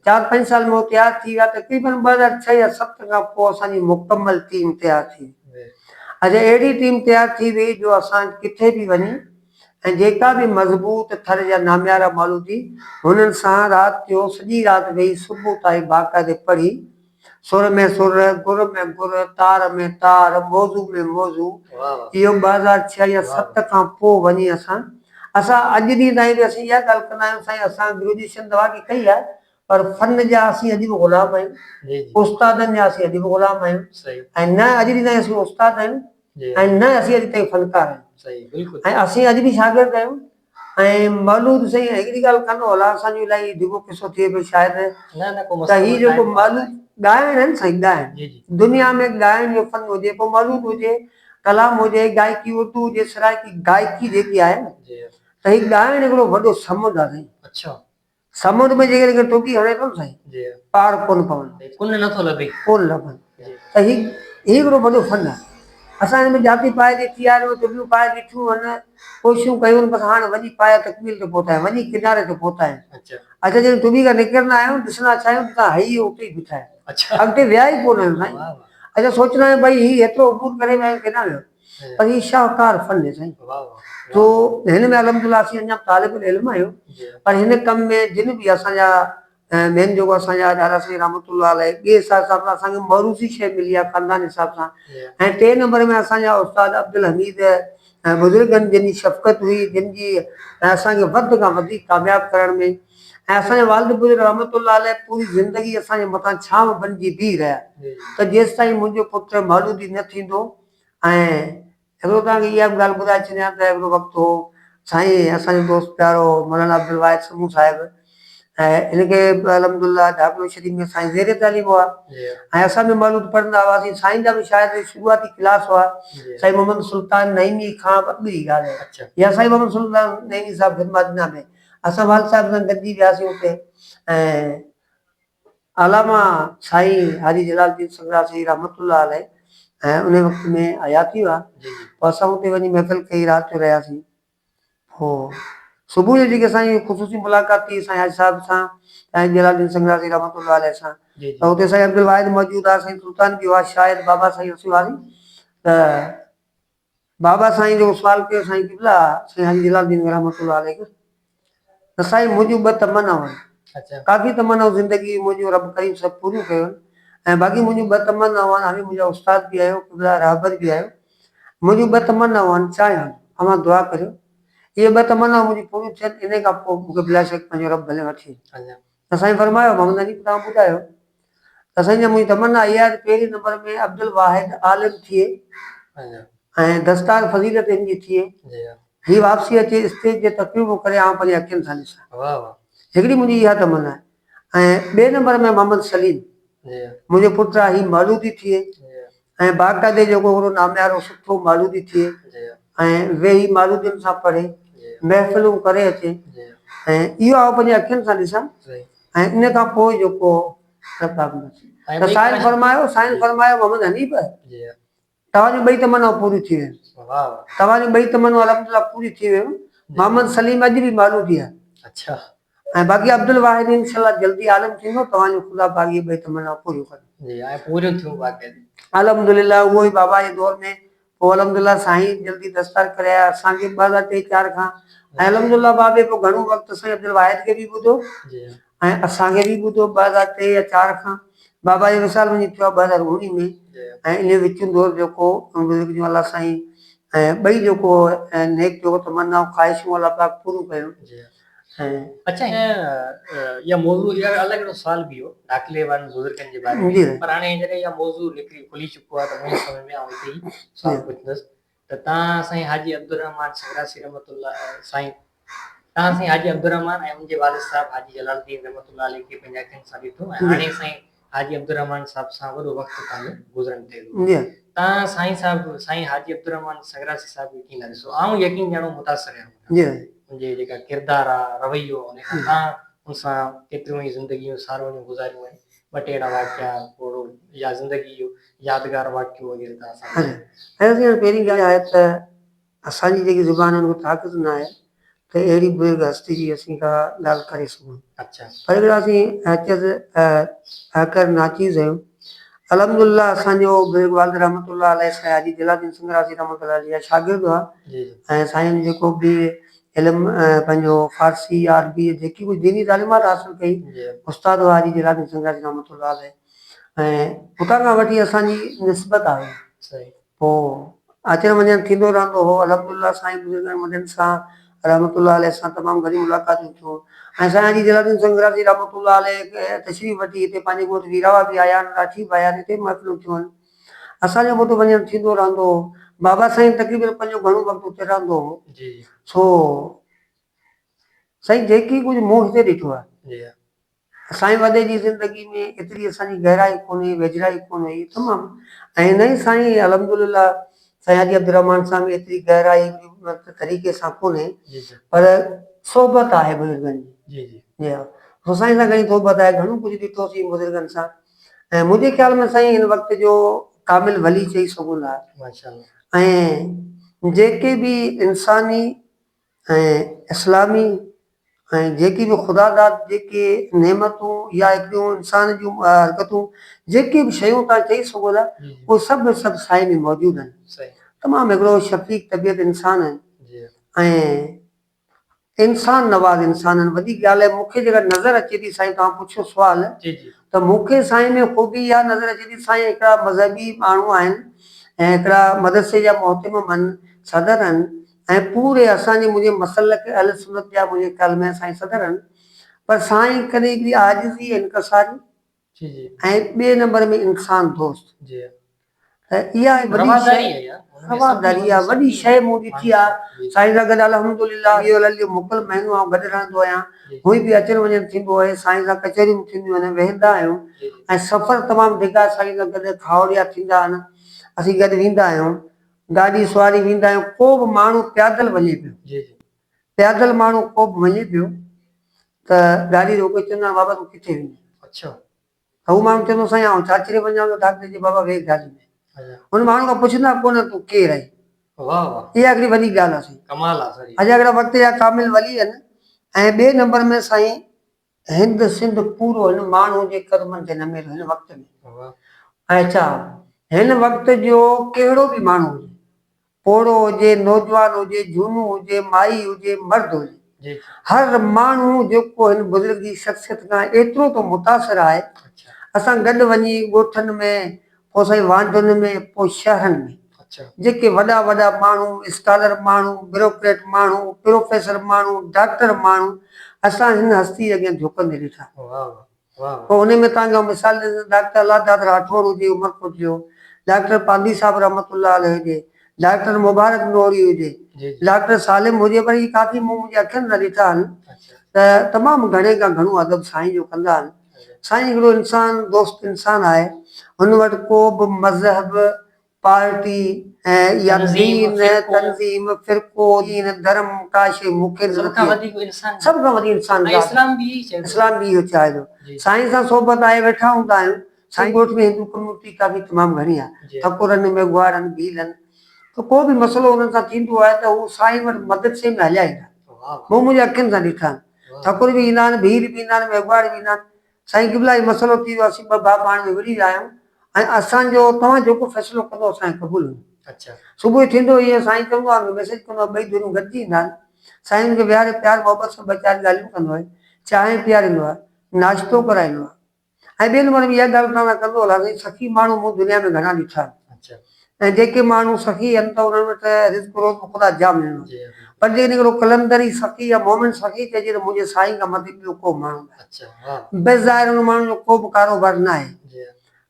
Speaker 2: 4-5 साल में उहो तयारु थी विया। तक़रीबन 2006 या 2007 खां पोइ असांजी मुकमल टीम तयारु थी। अच्छा अहिड़ी टीम तयार थी वई जो असां किथे बि वञी ऐं जेका बि मज़बूत थर जा नामियारा माण्हू थी हुननि सां राति जो सॼी राति वेही सुबुह ताईं बाक़ाइदे पढ़ी सुर में सुर गुर में गुर तार में तार मौज़ू में मौज़ू इहो 2006 या 7 खां पोइ वञी असां अॼु ॾींहं ताईं बि असीं इहा ॻाल्हि कंदा आहियूं साईं असां ग्रेजुएशन दवा की कई आहे पर फन जा असीं अॼु बि ग़ुलाम आहियूं उस्तादनि जा असीं अॼु बि ग़ुलाम आहियूं ऐं न अॼु ॾींहं ताईं असीं उस्ताद आहियूं ऐं न असीं अॼु ताईं फनकार आहियूं ऐं असीं अॼु बि शागिर्द आहियूं ऐं मौलूद साईं हिकिड़ी ॻाल्हि कान होला असांजो इलाही ढिघो किसो थिए पियो शायदि त हीउ जेको मौलूद ॻाइण आहिनि साईं ॻाइण दुनिया में ॻाइण जो फन हुजे पोइ मौलूद हुजे कलाम हुजे गायकी उर्दू हुजे सराइकी गायकी जेकी आहे न त हीउ ॻाइण हिकिड़ो वॾो समुंड आहे साईं समुंड में जेके टुकी हणे थो न साईं पार कोन पवंदो कोन लभे त हीउ हिकिड़ो वॾो फन आहे असां हिन में जाती पाए ॾिठी आहे टुबियूं पाए ॾिठियूं आहिनि कोशिशूं कयूं बसि हाणे वञी पाए तकमील ते पहुता आहियूं वञी किनारे ते पहुता आहियूं अच्छा जॾहिं टुबी खां निकिरंदा आहियूं ॾिसणा छा आहियूं त हई उते ई बीठा आहिनि अॻिते विया ई कोन आहियूं साईं अच्छा सोचंदा आहियूं भई हीउ एतिरो अबूर करे विया आहियूं केॾां वियो पर हीउ शाहूकार फन आहे साईं तो हिन में अलहमदुलिल्लाह असीं अञा तालिब इल्मु आहियूं पर हिन कम में जिन बि असांजा मेन जेको असांजा ॾाढा साईं रहमतुल्लाह अलैह ॿिए हिसाब सां असांखे मौरूसी शइ मिली आहे ख़ानदान हिसाब सां ऐं 3 नंबर में असांजा उस्ताद अब्दुल हमीद बुज़ुर्गनि जिन जी शफ़क़त हुई जिन जी असांखे वधि खां वधीक कामयाबु करण में ऐं असांजा वालिद बुज़ुर्ग रहमतुल्लाह अलैह पूरी ज़िंदगी असांजे मथां छांव बणिजी बीह रहिया त जेसि ताईं मुंहिंजो पुटु मौलूदी न थींदो ऐं हिकिड़ो तव्हांखे इहा बि ॻाल्हि ॿुधाए छॾियां त हिकिड़ो वक़्तु हो साईं असांजो दोस्त प्यारो मौलाना अब्दुल वाहिद समूह साहिबु ऐं हिनखे अलहमदुलिल्लाह दाख़िलो शरीफ़ में साईं ज़ेर तालीम हुआ ऐं असां बि मौलूद पढ़ंदा हुआसीं साईं जा बि शायदि शुरूआती क्लास हुआ साईं मोहम्मद सुल्तान नईमी खां अॻु जी ॻाल्हि आहे या साईं मोहम्मद सुल्तान नईमी साहिबु ख़िदमत में असां वाल साहिब सां गॾिजी वियासीं हुते ऐं अलामा साईं हाजी जलालुद्दीन संग्रासी रहमतुल्लाह अलैह ऐं उन वक़्त में हयाती हुआ पोइ असां हुते वञी महफ़िल कई राति जो रहियासीं पोइ सुबुह जो जेकी असांजी ख़ुशूसी मुलाक़ात थी साईं हाजी साहिब सां साईं जलालुद्दीन संग्रासी रहमतुल्लाह अलैह सां त हुते साईं अब्दुल वाहिद मौजूदु आहे साईं सुल्तान बि हुआ शायदि बाबा साईं रसूल त बाबा साईं जो सुवाल कयो साईं किबला साईं हाजी जलालुद्दीन रहमतुल्लाह अलैह त साईं मुंहिंजूं 2 तमन्नाऊं आहिनि काफ़ी तमन्नाऊं ज़िंदगी मुंहिंजूं रब करीम सभु पूरियूं कयूं ऐं बाक़ी मुंहिंजूं 2 तमन्नाऊं आहिनि हाणे मुंहिंजा उस्ताद बि आहियो किबला रहबर बि आहियो मुंहिंजूं 2 तमन्नाऊं आहिनि चाहियां अमां दुआ करियो इहे 2 तमन्नाऊं मुंहिंजी पूरियूं थियनि इन खां पोइ मूंखे बिला शक पंहिंजो रब भले वठी त साईं फरमायो मोहम्मद अली तव्हां ॿुधायो त साईं मुंहिंजी तमन्ना इहा आहे पहिरीं नंबर में अब्दुल वाहिद आलिम थिए ऐं दस्तार फज़ीलत हिन जी थिए ही वापसी अचे स्टेज जे तकरीबूं करे आउं पंहिंजे अखियुनि सां ॾिसां हिकिड़ी मुंहिंजी इहा तमन्ना आहे ऐं 2 नंबर में मोहम्मद सलीम मुंहिंजो पुटु आहे ही मालूदी थिए ऐं बाक़ाइदे जेको हिकिड़ो नामियारो सुठो मालूदी थिए ऐं वेही मालूदियुनि सां पढ़े महफ़िलूं करे अचे ऐं इहो आउं पंहिंजे अखियुनि सां ॾिसां ऐं इन खां पोइ जेको त साईं फरमायो मोहम्मद हनीफ़ तव्हांजूं 2 तमन्नाऊं पूरियूं थी वियूं तव्हांजूं 2 तमन्नाऊं अलहमदुलिल्लाह पूरी थी वियूं मोहम्मद सलीम अॼु बि मालूदी आहे ऐं बाक़ी अब्दुल वाहिद इंशाअल्लाह जल्दी आलिम थींदो तव्हांजो ख़ुदा पाक इहे 2 तमन्नाऊं पूरियूं कंदो अलहमदुलिल्लाह उहो ई बाबा जे दौर में पोइ अलहमदुलिल्लाह साईं जल्दी दस्तार करे आया असांखे 2003-4 खां ऐं अलहमदुलिल्लाह बाबे पोइ घणो वक़्तु साईं अब्दुल वाहिद खे बि ॿुधो ऐं असांखे बि ॿुधो 2003 या 4 खां बाबा जो विसाल वञी थियो आहे 2019 में ऐं इन विचूं दौर जेको बुज़ुर्ग जो अलाह साईं ऐं 2 जेको नेक जो तमन्नाऊं ख़्वाहिशूं अलाह पाक पूरियूं कयूं
Speaker 1: अच्छा या मौजू या अलग नो सवाल भी हो दाखिले वाले बुजुर्गन जे बारे में पर हाणे जॾहिं या मौजू निकरी खुली चुको आहे त मुंहिंजे समय में आउं हिते ई सवाल पुछंदुसि त तव्हां साईं हाजी अब्दुल रहमान संग्रासी रहमतुल्लाह साईं तव्हां साईं हाजी अब्दुल रहमान ऐं मुंहिंजे वालिद साहब हाजी जलालुद्दीन रहमतुल्लाह अलैह खे पंहिंजे अखियुनि सां ॾिठो ऐं हाणे साईं हाजी अब्दुल रहमान साहब सां वॾो वक़्तु तव्हांजो गुज़रन थियो तव्हां साईं हाजी अब्दुल रहमान संग्रासी साहब खे कीअं ॾिसो आउं यकीन ॼाणो मुतासिर आहियां मुंहिंजे जेका किरदार आहे रवैयो उन खां तव्हां उनसां केतिरियूं ई ज़िंदगियूं सारों गुज़ारियूं आहिनि 2 टे अहिड़ा वाक़िया थोरो या ज़िंदगी जो यादगार वाक़ियो वग़ैरह तव्हां
Speaker 2: पहिरीं ॻाल्हि आहे त असांजी जेकी ज़ुबान आहे उहा ताक़त न आहे त अहिड़ी बुज़ुर्ग हस्ती जी असीं का ॻाल्हि करे सघूं पर हिकिड़ा असीं हैकर नाचीज़ आहियूं अल्हम्दुलिल्लाह असांजो बुज़ुर्ग वालिद रहमतुल्लाह अलैह साईं हाजी जलालुद्दीन सिंघराज़ी रहमतुल्लाह अलैह जा शागिर्द हुआ
Speaker 1: जी जी
Speaker 2: ऐं साईं जेको बि इल्मु पंहिंजो फारसी अरबी जेकी कुझु दीनी तालीमात हासिल कई
Speaker 1: जी
Speaker 2: उस्ताद हुआ हाजी जलालुद्दीन सिंघराज़ी रहमतुल्लाह अलैह ऐं उतां खां वठी असांजी निस्बत आहे
Speaker 1: सही
Speaker 2: पोइ अचण वञण थींदो रहंदो हो अल्हम्दुलिल्लाह साईं बुज़ुर्गनि वॾनि सां रहमतुल्लाह अलैह सां तमामु घणी मुलाक़ातूं थियूं ऐं साईं हाजी जलालुद्दीन सिंघराज़ी रहमतुल्लाह अलैह तशरीफ़ वठी हिते पंहिंजे ॻोठु वीरावा बि आया आहिनि राठी बि आया आहिनि हिते महफ़िलूं थियूं आहिनि असांजो बि हुते वञणु थींदो रहंदो हो बाबा साईं तक़रीबन पंहिंजो घणो वक़्तु हुते रहंदो हो
Speaker 1: जी
Speaker 2: सो साईं जेकी कुझु मूं हिते ॾिठो आहे
Speaker 1: जी
Speaker 2: साईं वॾे जी ज़िंदगी में एतिरी असांजी गहराई कोन्हे वेझराई कोन्हे तमामु ऐं न ई साईं अल्हम्दुलिल्लाह साईं हाजी अब्दुर्रहमान सां बि एतिरी गहराई तरीक़े सां कोन्हे
Speaker 1: जी जी
Speaker 2: पर सोबत आहे बुज़ुर्गनि जी
Speaker 1: जी जी
Speaker 2: जी हा सो साईं सां घणी सोबत आहे घणो कुझु ॾिठोसीं बुज़ुर्गनि सां ऐं मुंहिंजे ख़्याल में साईं हिन वक़्त जो कामिल वली चई सघूं था
Speaker 1: माशाल्लाह
Speaker 2: ऐं जेके बि इंसानी ऐं इस्लामी ऐं जेकी बि ख़ुदा दाद जेके नेमतूं या हिकिड़ियूं इंसान जूं हरकतूं जेके बि शयूं तव्हां चई सघो था
Speaker 1: जी जी
Speaker 2: उहे सभु सभु साईं में मौजूदु आहिनि
Speaker 1: सही
Speaker 2: तमामु हिकिड़ो शफ़ीक तबियत इंसानु आहे
Speaker 1: जी
Speaker 2: ऐं इंसान नवाज़ इंसान आहिनि वॾी ॻाल्हि आहे मूंखे जेका नज़र अचे थी साईं तव्हां पुछियो सुवाल
Speaker 1: जी जी
Speaker 2: त मूंखे साईं में ख़ूबी इहा नज़र अचे थी साईं हिकिड़ा मज़हबी माण्हू आहिनि ऐं हिकिड़ा मदरसे जा मोहतिम आहिनि सदर आहिनि ऐं पूरे असांजे मुंहिंजे मसलक अहल सुन्नत जा मुंहिंजे ख़्याल में साईं सदर आहिनि पर साईं कॾहिं हिकिड़ी आजिज़ी इनकसारी
Speaker 1: जी जी
Speaker 2: ऐं ॿिए नंबर में इंसान दोस्त
Speaker 1: जी
Speaker 2: त इहा वॾी
Speaker 1: रवादारी
Speaker 2: शइ
Speaker 1: है यार उनमें
Speaker 2: रवादारी
Speaker 1: सभी
Speaker 2: आहे
Speaker 1: सभी
Speaker 2: वॾी शइ मूं ॾिठी आहे
Speaker 1: जी
Speaker 2: साईं सां गॾु अल्हम्दुलिल्लाह जो मुकल महीनो आहे गॾु रहंदो आहियां
Speaker 1: जी
Speaker 2: हुई बि अचणु वञणु थींदो आहे साईं सां कचहरियूं थींदियूं आहिनि वेहंदा आहियूं
Speaker 1: जी जी
Speaker 2: ऐं सफ़र तमामु डिघा साईं सां गॾु खावड़िया थींदा आहिनि असीं गॾु वेंदा आहियूं गाॾी सवारी वेंदा आहियूं को बि माण्हू पैदल वञे पियो
Speaker 1: जी जी
Speaker 2: पैदल माण्हू को बि वञे पियो त गाॾी रोके चवंदा बाबा तूं किथे वेंदे
Speaker 1: अच्छा
Speaker 2: त हू माण्हू चवंदो साईं आउं छाछरे वञा थो डॉक्टर जी बाबा वेह गाॾी में
Speaker 1: अच्छा
Speaker 2: हुन माण्हू खां पुछंदा कोन तूं केरु आहीं
Speaker 1: वाह वाह
Speaker 2: इहा हिकिड़ी वॾी ॻाल्हि आहे साईं
Speaker 1: कमाल आहे सही
Speaker 2: अॼु हिकिड़ा वक़्त जा कामिल वली आहिनि ऐं ॿिए नंबर में साईं हिंद सिंध पूरो हिन माण्हू जे क़दमनि ते नमेरो हिन वक़्त में
Speaker 1: वाह
Speaker 2: ऐं छा हिन वक़्त जो कहिड़ो बि माण्हू हुजे पोड़ो हुजे नौजवान हुजे झूनो हुजे माई हुजे मर्द हुजे
Speaker 1: जी जी
Speaker 2: हर माण्हू जेको हिन बुज़ुर्ग जी शख़्सियत खां एतिरो त मुतासिर आहे
Speaker 1: अच्छा
Speaker 2: असां गॾु वञी ॻोठनि में पोइ साईं वांडुनि में पोइ शहरनि में
Speaker 1: अच्छा
Speaker 2: जेके वॾा वॾा माण्हू स्कॉलर माण्हू ब्यूरोक्रेट माण्हू प्रोफेसर माण्हू डॉक्टर माण्हू असां हिन हस्ती अॻियां झुकंदे ॾिठा
Speaker 1: वाह वाह वाह
Speaker 2: पोइ हुन में तव्हांखे मिसाल डॉक्टर अलादाद राठौर हुजे उमरकोट जो डॉक्टर पांधी साहब रहमतुल्लाह अलैह हुजे डॉक्टर मुबारक नूरी हुजे
Speaker 1: जी जी
Speaker 2: डॉक्टर सालिम हुजे पर ही काफ़ी मूं मुंहिंजे अखियुनि सां ॾिठा आहिनि
Speaker 1: अच्छा
Speaker 2: त तमामु घणे खां घणो अदब साईं जो कंदा आहिनि साईं हिकिड़ो इंसान दोस्त इंसान आहे हुन वटि को बि मज़हब पार्टी ऐं या
Speaker 1: तंज़ीम,
Speaker 2: दीन
Speaker 1: फ़िरक़ो,
Speaker 2: तंज़ीम फ़िरक़ो दीन धर्म का शइ मूंखे
Speaker 1: सभ
Speaker 2: नथी
Speaker 1: खां
Speaker 2: अचे
Speaker 1: वधीक इंसान
Speaker 2: सभ खां वॾी इंसान
Speaker 1: ऐं
Speaker 2: ज़ात
Speaker 1: इस्लाम बि इहो ई चए थो
Speaker 2: इस्लाम बि इहो चाहे थो
Speaker 1: जी
Speaker 2: साईं सां सोबत आहे वेठा हूंदा आहियूं साईं ॻोठ में हिंदू कम्यूनिटी काफ़ी तमामु घणी आहे
Speaker 1: जी
Speaker 2: ठकुरनि में गुआरनि भीलनि त को बि मसइलो हुननि सां थींदो आहे त हू साईं वटि मदद से में हलाईंदा
Speaker 1: वाह
Speaker 2: मूं मुंहिंजे अखियुनि सां ॾिठा आहिनि ठकुर बि ईंदा आहिनि भील बि ईंदा आहिनि मेघवार बि ईंदा आहिनि साईं क़िबला जी मसइलो थी वियो असीं ॿ भाउ पाण में विड़ी विया आहियूं ऐं असांजो तव्हां जेको फ़ैसिलो कंदो असांखे क़बूल
Speaker 1: अच्छा
Speaker 2: सुबुह थींदो ईअं साईं चवंदो आहे मैसेज कंदो आहे ॿई धुरियूं गॾिजी ईंदा आहिनि साईं हुनखे विहारे प्यार मोहबत सां ॿ चारि ॻाल्हियूं कंदो आहे चांहि पीआरींदो आहे नाश्तो कराईंदो आहे ऐं ॿिए नंबर में इहा ॻाल्हि तव्हां कंदो हलां साईं सखी माण्हू मूं दुनिया में घणा ॾिठा आहिनि
Speaker 1: अच्छा
Speaker 2: ऐं जेके माण्हू सखी आहिनि त उन्हनि वटि रिस्क रोज़ ख़ुदा जाम ॾिनो
Speaker 1: जी
Speaker 2: पर जेकॾहिं हिकिड़ो कलंदरी सखी या मोमिन सखी चइजे त मुंहिंजे साईं खां मथे ॿियो को माण्हू न
Speaker 1: अच्छा वाह
Speaker 2: आहे बेज़ाहिर हुन माण्हू जो को बि कारोबार न आहे
Speaker 1: जी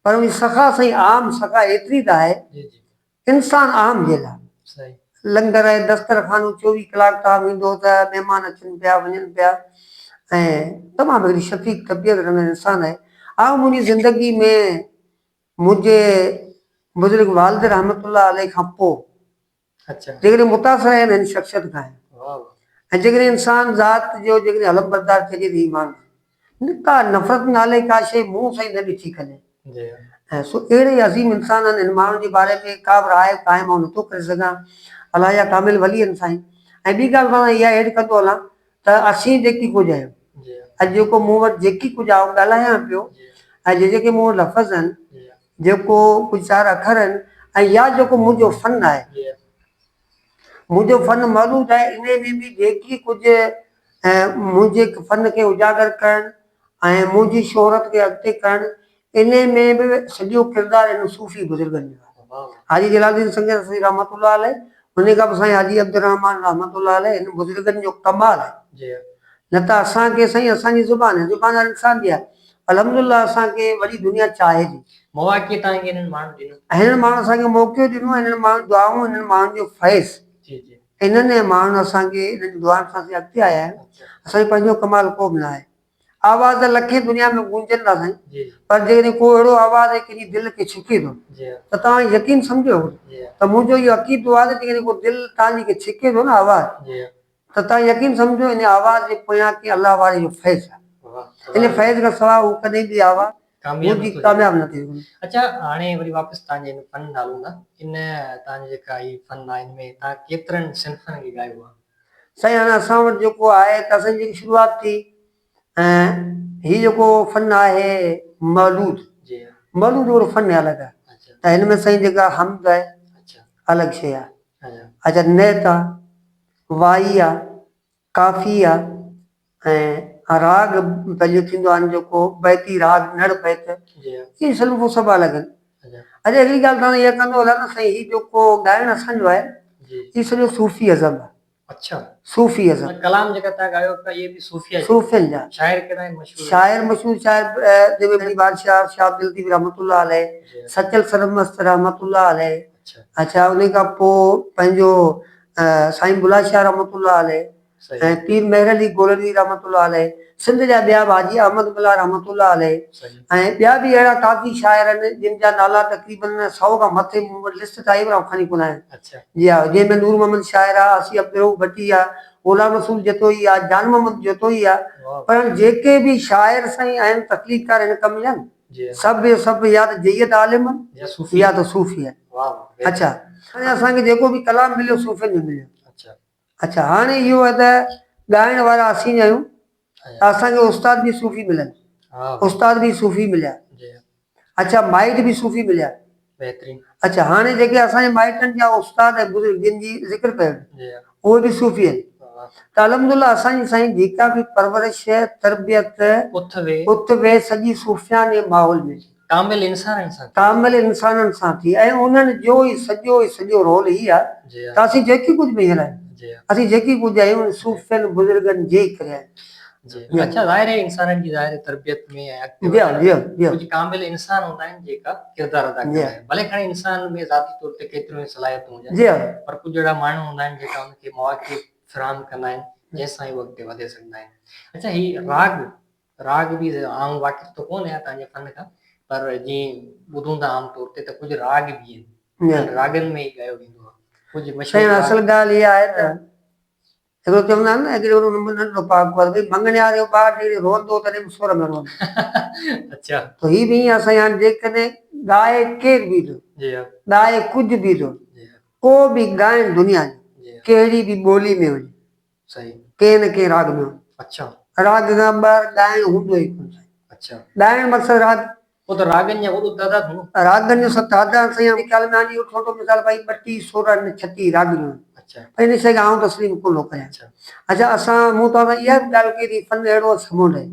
Speaker 2: पर उन सखा साईं आम सखा एतिरी त आहे
Speaker 1: जी जी
Speaker 2: इंसान आम जे लाइ
Speaker 1: सही
Speaker 2: लंगर ऐं दस्तरखानूं 24 कलाक तव्हां वेंदो त महिमान अचनि पिया वञनि पिया ऐं तमामु हिकिड़ी शफ़ीक तबियत रखंदड़ इंसानु आहे ऐं मुंहिंजी ज़िंदगी में मुंहिंजे बुज़ुर्ग वालिद रहमतुल्लाह अलैह खां पोइ
Speaker 1: अच्छा
Speaker 2: जेकॾहिं मुतासिर आहिनि हिन शख़्सियत खां
Speaker 1: वाह
Speaker 2: ऐं जेकॾहिं इंसान ज़ात जो जेकॾहिं हलम बरदार थिए थी ईमान न का नफ़रत नाले का शइ मूं साईं न ॾिठी कॾहिं
Speaker 1: जी
Speaker 2: ऐं सो अहिड़े अज़ीम इंसान आहिनि हिन माण्हुनि जे बारे में का बि राय क़ाइमु मां नथो करे सघां अलाह जा कामिल वली आहिनि साईं ऐं ॿी ॻाल्हि मां इहा एड कंदो हलां त असीं जेकी कुझु आहियूं
Speaker 1: जी
Speaker 2: अॼु जेको मूं वटि जेकी कुझु आहे ॻाल्हायां पियो
Speaker 1: जी
Speaker 2: ऐं जेके मूं वटि लफ़्ज़ आहिनि
Speaker 1: जी
Speaker 2: जेको कुछ चार अखर आहिनि ऐं या जेको मुंहिंजो फन आहे,
Speaker 1: जी
Speaker 2: मुंहिंजो फन मौजूदु आहे, इन में बि जेकी कुझु मुंहिंजे फन खे उजागर करणु ऐं मुंहिंजी शोहरत खे अॻिते करणु, इन में बि सॼो किरदारु हिन सूफ़ी बुज़ुर्गनि जो आहे।
Speaker 1: वाह
Speaker 2: हाजी जलालुद्दीन संगीत रफ़ी रहमतुल्लाह अलैह, हुन खां पोइ साईं हाजी अब्दुर्रहमान रहमतुल्लाह अलैह, हिन बुज़ुर्गनि जो कमाल आहे।
Speaker 1: जी
Speaker 2: न त असांखे साईं असांजी ज़ुबान आहे, ज़ुबान हर इंसान जी आहे, अल्हम्दुलिल्लाह असांखे वॾी दुनिया चाहे थी,
Speaker 1: मौक़े तव्हांखे हिननि माण्हुनि ॾिनो।
Speaker 2: हिननि माण्हुनि असांखे मौक़ो ॾिनो, हिननि माण्हुनि दुआऊं, हिननि माण्हुनि जो फैज़,
Speaker 1: जी जी
Speaker 2: इन्हनि माण्हुनि असांखे हिननि दुआनि सां असीं अॻिते आया आहियूं।
Speaker 1: अच्छा
Speaker 2: असांजो पंहिंजो कमाल को बि न आहे। आवाज़ लखे दुनिया में गूंजनि था साईं,
Speaker 1: जी
Speaker 2: पर जेकॾहिं को अहिड़ो आवाज़ आहे कंहिंजी दिलि खे छिके थो,
Speaker 1: जी
Speaker 2: त तव्हां यकीन सम्झो
Speaker 1: जी
Speaker 2: त मुंहिंजो इहो अक़ीदो आहे त जेकॾहिं को दिलि तव्हांजी खे छिके थो न आवाज़,
Speaker 1: जी
Speaker 2: त तव्हां यकीन सम्झो इन आवाज़ जे पोयां की अलाह वारे जो फैज़ आहे।
Speaker 1: वाह
Speaker 2: इन फैज़ खां सवाइ उहो कॾहिं बि आवाज़
Speaker 1: कामयाब
Speaker 2: मुंहिंजी
Speaker 1: नथो थिए।
Speaker 2: कामयाबु न थी सघंदी।
Speaker 1: अच्छा हाणे वरी वापसि तव्हांजे हिन फन नालो न इन तव्हांजी जेका ही फन आहे हिन में तव्हां केतिरनि सिंफ़नि खे ॻायो आहे?
Speaker 2: साईं हाणे असां वटि जेको आहे त असांजी जेकी शुरूआति थी, ऐं हीउ जेको फन आहे मौलूद,
Speaker 1: जी
Speaker 2: मौलूद जो फन अलॻि आहे।
Speaker 1: अच्छा
Speaker 2: त हिन में साईं जेका हमद आहे
Speaker 1: अच्छा
Speaker 2: अलॻि शइ आहे।
Speaker 1: अच्छा
Speaker 2: अच्छा नैत आहे, वाई आहे, काफ़ी आहे, ऐं राग पंहिंजो थींदो आहे जेको बैती राग नड़ बैत,
Speaker 1: जी
Speaker 2: इहे सभु सभु अलॻि आहिनि।
Speaker 1: अच्छा
Speaker 2: अच्छा हिकिड़ी ॻाल्हि तव्हां इहा कंदो हला न साईं, हीउ जेको ॻाइणु असांजो आहे,
Speaker 1: जी
Speaker 2: इहो सॼो सूफ़ी अज़म आहे।
Speaker 1: अच्छा
Speaker 2: सूफ़ी अज़म,
Speaker 1: कलाम जेका तव्हां ॻायो पिया इहे बि सूफ़िया जी
Speaker 2: सूफ़ियुनि जा
Speaker 1: शाइर कहिड़ा आहिनि मशहूरु?
Speaker 2: शाइर मशहूर शाइर जंहिंमें बड़ी बादशाह शाह अब्दुल लतीफ़ रहमतुल्लाह अलैह,
Speaker 1: जी
Speaker 2: सचल सरमस्त रहमतुल्लाह अलैह।
Speaker 1: अच्छा
Speaker 2: अच्छा उन खां पोइ पंहिंजो साईं बुला शाह रहमतुल्लाह अलैह,
Speaker 1: सही
Speaker 2: ऐं पीर मेहर अली गोलवी रहमतुल्लाह अलैह, सिंध जा ॿिया हाजी अहमद मुल्ला रहमतुल्लाह अलैह,
Speaker 1: सही
Speaker 2: ऐं ॿिया बि अहिड़ा काफ़ी शाइर आहिनि जिन जा नाला तक़रीबन 100 खां मथे मूं वटि लिस्ट ठाही पर खणी कोन आहिनि।
Speaker 1: अच्छा
Speaker 2: जी हा, जंहिंमें नूर मोहम्मद शाइर आहे, आसी अब्दुल भट्टी आहे, गुलाम रसूल जतोई आहे, जान मोहम्मद जतोई आहे,
Speaker 1: वाह
Speaker 2: पर जेके बि शाइर साईं आहिनि तकलीफ़कार हिन कम जा आहिनि,
Speaker 1: जी
Speaker 2: सभु सभु या त जयत आलिम आहिनि
Speaker 1: या सूफ़ी
Speaker 2: या त सूफ़ी आहिनि।
Speaker 1: वाह
Speaker 2: अच्छा हाणे असांखे जेको बि कलाम मिलियो सूफ़ियुनि में मिलियो।
Speaker 1: अच्छा
Speaker 2: अच्छा हाणे इहो आहे त ॻाइण वारा असीं आहियूं, त
Speaker 1: अच्छा
Speaker 2: असांखे उस्ताद बि सूफ़ी मिलनि,
Speaker 1: हा
Speaker 2: उस्ताद बि सूफ़ी मिलिया।
Speaker 1: जी
Speaker 2: अच्छा माइट बि सूफ़ी मिलिया।
Speaker 1: बेहतरीन
Speaker 2: अच्छा हाणे जेके असांजे माइटनि जा उस्ताद ऐं बुज़ुर्ग जिन जी ज़िक्र कयो
Speaker 1: जी
Speaker 2: उहे बि सूफ़ी आहिनि।
Speaker 1: वाह
Speaker 2: त अलहमदुलिल्लाह असांजी साईं जेका बि परवरिश तरबियत
Speaker 1: उथ वे
Speaker 2: उतवे सॼी सूफ़ियाने माहौल में
Speaker 1: कामिल इंसान सां
Speaker 2: कामिल इंसाननि सां थी, ऐं उन्हनि जो ई सॼो रोल ई आहे
Speaker 1: जी
Speaker 2: त असीं जेकी कुझु बि हींअर आहियूं,
Speaker 1: जी
Speaker 2: असीं जेकी कुझु आहियूं सूफ़ियुनि बुज़ुर्गनि जे ई करे आहियूं।
Speaker 1: जी अच्छा ज़ाहिर है इंसाननि जी ज़ाहिर तरबियत में ऐं अॻिते
Speaker 2: जी हा,
Speaker 1: वधण
Speaker 2: जी हा,
Speaker 1: में
Speaker 2: जी हा,
Speaker 1: कुझु कामिल इंसान हूंदा आहिनि जेका किरदार अदा
Speaker 2: जी
Speaker 1: कंदा
Speaker 2: हा,
Speaker 1: आहिनि, भले खणे इंसान में ज़ाती तौर ते केतिरियूं ई सलाहियतूं हुजनि
Speaker 2: जी हा,
Speaker 1: पर कुझु अहिड़ा माण्हू हूंदा आहिनि जेका उनखे मौक़े फ़राहम कंदा आहिनि जंहिंसां ई उहो अॻिते वधे सघंदा आहिनि। अच्छा ही राग बि आउं वाक़िफ़ त कोन आहियां तव्हांजे फन खां, पर जीअं ॿुधूं था आम तौर ते त कुझु राग बि आहिनि,
Speaker 2: जी हा।
Speaker 1: उन्हनि रागनि में ई ॻायो वेंदो आहे कुझु
Speaker 2: साईं
Speaker 1: मशहूरु राग।
Speaker 2: असल ॻाल्हि इहा आहे त हिकिड़ो चवंदा आहिनि न हिकिड़ो नंढो पाक भई मङणे वारो ॿारु जॾहिं रोअंदो तॾहिं बि सुर में रोअंदो,
Speaker 1: अच्छा
Speaker 2: त हीअ बि ईअं असां हाणे जेकॾहिं ॻाए केरु बि थो,
Speaker 1: जी हा
Speaker 2: ॻाए कुझु बि थो,
Speaker 1: जी हा
Speaker 2: को बि ॻाइण दुनिया जी
Speaker 1: जी हा
Speaker 2: कहिड़ी बि ॿोली में हुजे,
Speaker 1: सही
Speaker 2: कंहिं न कंहिं राग में हुजे,
Speaker 1: अच्छा
Speaker 2: राग खां ॿाहिरि ॻाइण हूंदो ई कोन।
Speaker 1: अच्छा
Speaker 2: ॻाइण मक़सदु राग,
Speaker 1: वो तो रागनि जा वॾो तइदाद हूंदो।
Speaker 2: रागनि जो सभु तादाद साईं ख़्याल में इहो छोटो मिसाल भाई 32 सुर आहिनि 36 रागिणियूं आहिनि,
Speaker 1: अच्छा
Speaker 2: इन शइ खे आउं तस्लीम कोन थो कयां।
Speaker 1: अच्छा
Speaker 2: अच्छा असां मूं तव्हां सां इहा बि ॻाल्हि कई थी फन अहिड़ो समुंड आहे,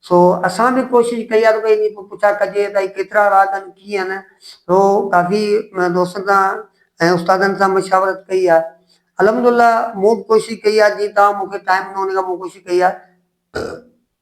Speaker 2: सो असां बि कोशिशि कई आहे त भई इन पुछा कजे भई केतिरा राग आहिनि कीअं आहिनि, तो काफ़ी दोस्तनि सां ऐं उस्तादनि सां मशावरत कई आहे। अलहमदुलिल्लाह मूं बि कोशिशि कई आहे, जीअं तव्हां मूंखे टाइम ॾिनो उन खां मूं कोशिशि कई आहे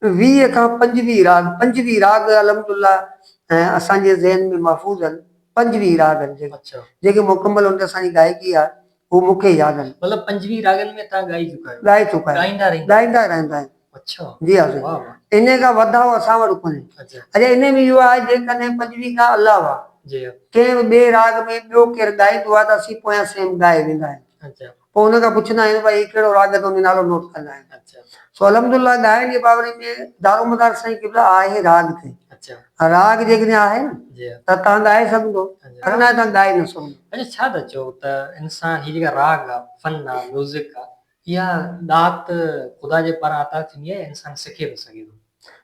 Speaker 2: 20 खां 25 राग अलहमदुलिल्लाह ऐं असांजे ज़हन में महफ़ूज़ आहिनि। 25 राग आहिनि
Speaker 1: अच्छा
Speaker 2: जेके मुकमल हुन असांजी गायकी आहे उहो मूंखे यादि आहिनि,
Speaker 1: मतलब 25 रागनि में तव्हां ॻाई चुका आहियो,
Speaker 2: ॻाए चुका आहियूं,
Speaker 1: ॻाईंदा रहंदा
Speaker 2: ॻाईंदा रहंदा आहियूं।
Speaker 1: अच्छा
Speaker 2: जी हा साईं,
Speaker 1: वाह वाह
Speaker 2: इन खां वधाउ असां वटि कोन्हे।
Speaker 1: अच्छा
Speaker 2: अच्छा इन में इहो आहे जेकॾहिं 25 खां अलावा
Speaker 1: जी
Speaker 2: कंहिं बि ॿिए राग में ॿियो केरु ॻाईंदो आहे त असीं पोयां सेम ॻाए वेंदा आहियूं,
Speaker 1: अच्छा
Speaker 2: पोइ हुन खां पुछंदा आहियूं भाई कहिड़ो राग आहे त हुन जो नालो नोट कंदा आहियूं।
Speaker 1: अच्छा
Speaker 2: सो अलहमदुलिल्लाह ॻाइण जे बाबरे में दारोमदार साईं क़िबला आहे राग ते,
Speaker 1: अच्छा
Speaker 2: राग जेकॾहिं आहे न
Speaker 1: जी
Speaker 2: त तव्हां ॻाए सघंदो,
Speaker 1: अच्छा
Speaker 2: न तव्हां ॻाए न सघंदो।
Speaker 1: अच्छा छा था चओ त इंसान ही जेका राग आहे फन आहे म्यूज़िक आहे इहा दात ख़ुदा जे पारां अता थींदी आहे, इंसान सिखे बि सघे थो?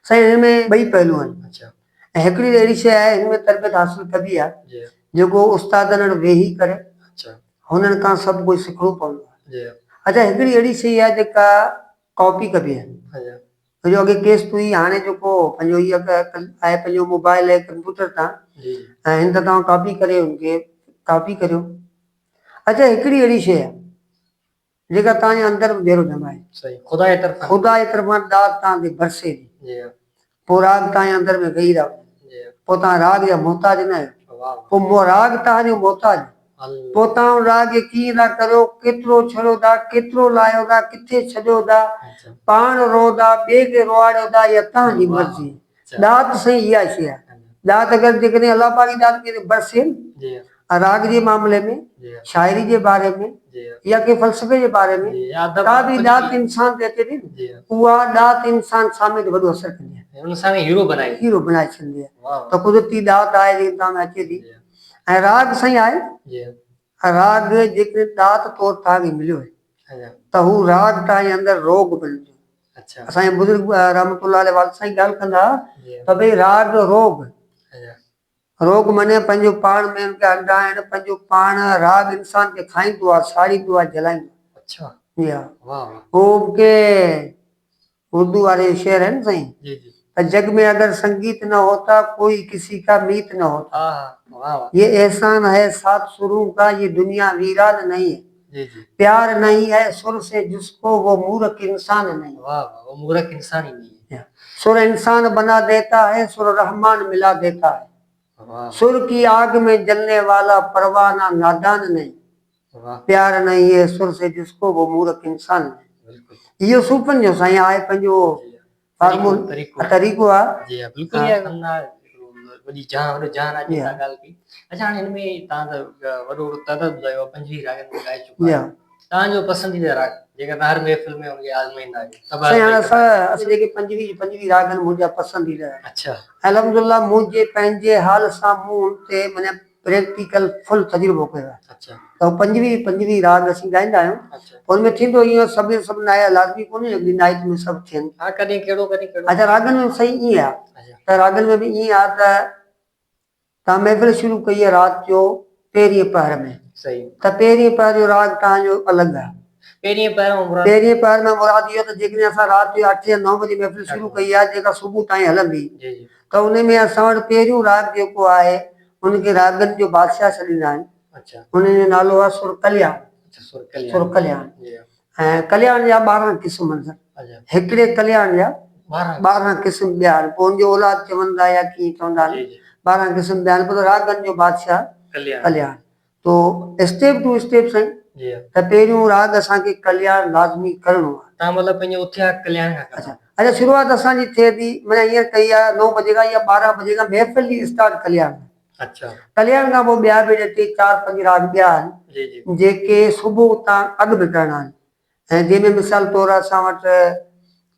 Speaker 2: साईं हिन में ॿई पहलू आहिनि।
Speaker 1: अच्छा
Speaker 2: हिकिड़ी अहिड़ी शइ आहे हिन में तरबियत हासिल कबी आहे
Speaker 1: जी
Speaker 2: जेको उस्तादनि वटि वेही करे
Speaker 1: अच्छा
Speaker 2: हुननि खां सभु कुझु सिखणो पवंदो आहे।
Speaker 1: जी
Speaker 2: अच्छा हिकिड़ी अहिड़ी शइ आहे जेका कॉपी कबी आहे।
Speaker 1: अच्छा
Speaker 2: जो अॻे केस हुई हाणे जेको पंहिंजो इहो आहे पंहिंजो मोबाइल ऐं कंप्यूटर तां
Speaker 1: जी
Speaker 2: ऐं हिन तां तव्हां कॉपी करे हुनखे कॉपी करियो। अच्छा हिकिड़ी अहिड़ी शइ आहे जेका तव्हांजे अंदरि में बेरो जमाए
Speaker 1: सही खुदा जी तरफ़ां
Speaker 2: ख़ुदा जी तरफ़ां दात तव्हांखे बरसे थी
Speaker 1: जी
Speaker 2: पोइ राग तव्हांजे अंदरि में वेही रहो
Speaker 1: जी
Speaker 2: पोइ तव्हां राग जा मोहताज न आहियो
Speaker 1: वाह
Speaker 2: पोइ राग तव्हांजो मोहताज
Speaker 1: अल्लाह
Speaker 2: पोइ तव्हां राग खे कीअं था करियो केतिरो छॾियो था केतिरो लाहियो था किथे छॾियो था
Speaker 1: अच्छा
Speaker 2: पाण रो था ॿिए खे रोआड़ियो था इहा तव्हांजी
Speaker 1: वाह
Speaker 2: मर्ज़ी
Speaker 1: अच्छा
Speaker 2: दात सही इहा शइ आहे दात अगरि जेकॾहिं अलाह पाक जी दात खे बरसे
Speaker 1: जी
Speaker 2: राग जे मामले में
Speaker 1: जी
Speaker 2: शाइरी जे बारे में
Speaker 1: जी
Speaker 2: या के फ़लसफ़े जे बारे में
Speaker 1: जी अदब
Speaker 2: का बि
Speaker 1: कुछ
Speaker 2: दात
Speaker 1: भी
Speaker 2: इंसान ते अचे थी
Speaker 1: जी
Speaker 2: उहा दात इंसान साम्हूं ते वॾो असरु कंदी आहे
Speaker 1: उन सां हीरो बनाई
Speaker 2: हीरो बनाए छॾंदी आहे
Speaker 1: वाह
Speaker 2: त कुदरती दात आहे जेकी तव्हां में अचे थी
Speaker 1: जी
Speaker 2: ऐं राग साईं आहे
Speaker 1: जी
Speaker 2: राग जेके दात तौरु तव्हांखे मिलियो आहे
Speaker 1: अच्छा
Speaker 2: त हू राग तव्हांजे अंदरि रोग बणिजो
Speaker 1: अच्छा
Speaker 2: असांजे बुज़ुर्ग रहमतुल्लाह अलैहि वाल साईं ॻाल्हि कंदा
Speaker 1: जी
Speaker 2: त भई राग रोग
Speaker 1: अच्छा
Speaker 2: रोग माने पंहिंजो पाण में उनखे हटाइण पंहिंजो पाण राग इंसान खे खाईंदो आहे साड़ींदो आहे जलाईंदो
Speaker 1: अच्छा
Speaker 2: आहे या
Speaker 1: वाह वाह
Speaker 2: उहो के उर्दू वाले शेर है ना साईं
Speaker 1: जी जी
Speaker 2: जग में अगर संगीत न होता कोई किसी का मीत न होता
Speaker 1: हाँ वाह वाह
Speaker 2: ये एहसान है सात सुरों का ये दुनिया वीरान नहीं है
Speaker 1: जी जी
Speaker 2: प्यार नहीं है सुर से जिसको वो मूर्ख इंसान नहीं
Speaker 1: वाह वाह वो मूर्ख इंसान ही नहीं है
Speaker 2: है सुर इंसान बना देता है सुर रहमान मिला देता है
Speaker 1: वाह
Speaker 2: सुर की आग में जलने वाला परवाना नादान नहीं
Speaker 1: वाह
Speaker 2: प्यार नहीं है सुर से जिसको वो मूर्ख इंसान नहीं
Speaker 1: बिल्कुल
Speaker 2: इहो सूफ़नि जो साईं आहे पंहिंजो
Speaker 1: जी
Speaker 2: फार्मूल
Speaker 1: तरीक़ो
Speaker 2: तरीक़ो आहे
Speaker 1: जी बिल्कुल
Speaker 2: हाँ।
Speaker 1: यार वरना वॾी जान आहे
Speaker 2: या
Speaker 1: चिंता ॻाल्हि कई अच्छा हाणे हिन में तव्हां त वॾो तइदाद ॿुधायो 25 रागनि में ॻाए चुका
Speaker 2: या
Speaker 1: आहियो तव्हांजो पसंदीदा राग जेका तव्हां हर महफ़िल में हुनखे आज़माईंदा आहियो
Speaker 2: साईं हाणे
Speaker 1: तबादला
Speaker 2: असां जेके पंजवीह राग आहिनि मुंहिंजा पसंदीदा आहिनि
Speaker 1: अच्छा
Speaker 2: अलहमदुलिल्लाह मुंहिंजे पंहिंजे हाल सां मूं हुन ते माने प्रैक्टिकल फुल तजुर्बो कयो आहे
Speaker 1: अच्छा
Speaker 2: त पंजवीह राग असीं ॻाईंदा आहियूं
Speaker 1: अच्छा
Speaker 2: हुनमें थींदो ईअं सभु नाया लाज़मी कोन्हे हिकिड़ी नाइट में सभु थियनि
Speaker 1: हाँ कॾहिं कहिड़ो कॾहिं कहिड़ो
Speaker 2: अच्छा रागनि में सही ईअं आहे
Speaker 1: अच्छा
Speaker 2: त रागनि में बि ईअं आहे त तव्हां महफ़िल शुरू कई आहे राति जो पहिरीं पहर में
Speaker 1: सही
Speaker 2: त पहिरीं पहर जो राग तव्हांजो अलॻि आहे
Speaker 1: पहिरीं पहिरों मुराद
Speaker 2: पहिरीं पहर में मुराद इहो त जेकॾहिं असां राति जो 8 या 9 बजे महफ़िल शुरू कई आहे जेका सुबुह ताईं हलंदी
Speaker 1: जी जी
Speaker 2: त उन में असां वटि पहिरियों राग जेको आहे उनखे रागनि जो बादशाह छॾींदा आहिनि
Speaker 1: अच्छा
Speaker 2: उन जो नालो आहे सुर कल्याण
Speaker 1: अच्छा सुर कल्याण
Speaker 2: सुर कल्याण
Speaker 1: जी
Speaker 2: ऐं कल्याण जा 12 क़िस्म आहिनि
Speaker 1: अच्छा
Speaker 2: हिकिड़े कल्याण जा
Speaker 1: 12
Speaker 2: 12 क़िस्म ॿिया आहिनि पोइ उनजो औलाद चवंदा या कीअं चवंदा आहिनि
Speaker 1: जी जी
Speaker 2: 12 क़िस्म ॿिया आहिनि पर रागनि जो बादशाह
Speaker 1: कल्याण
Speaker 2: कल्याण तो स्टेप टू स्टेप साईं
Speaker 1: जी
Speaker 2: त पहिरियों राग असांखे कल्याण लाज़मी करिणो आहे
Speaker 1: तव्हां मतिलबु पंहिंजे उथिया कल्याण खां
Speaker 2: अच्छा
Speaker 1: कंदा
Speaker 2: अच्छा शुरूआत असांजी थिए थी माना हींअर कई आहे 9 बजे खां या 12 बजे खां महफ़िल जी स्टार्ट कल्याण
Speaker 1: अच्छा
Speaker 2: कल्याण खां पोइ ॿिया बि टे 4-5 राग ॿिया आहिनि
Speaker 1: जी जी
Speaker 2: जेके सुबुह तां अॻु बि करणा आहिनि ऐं जंहिंमें मिसाल तौरु असां वटि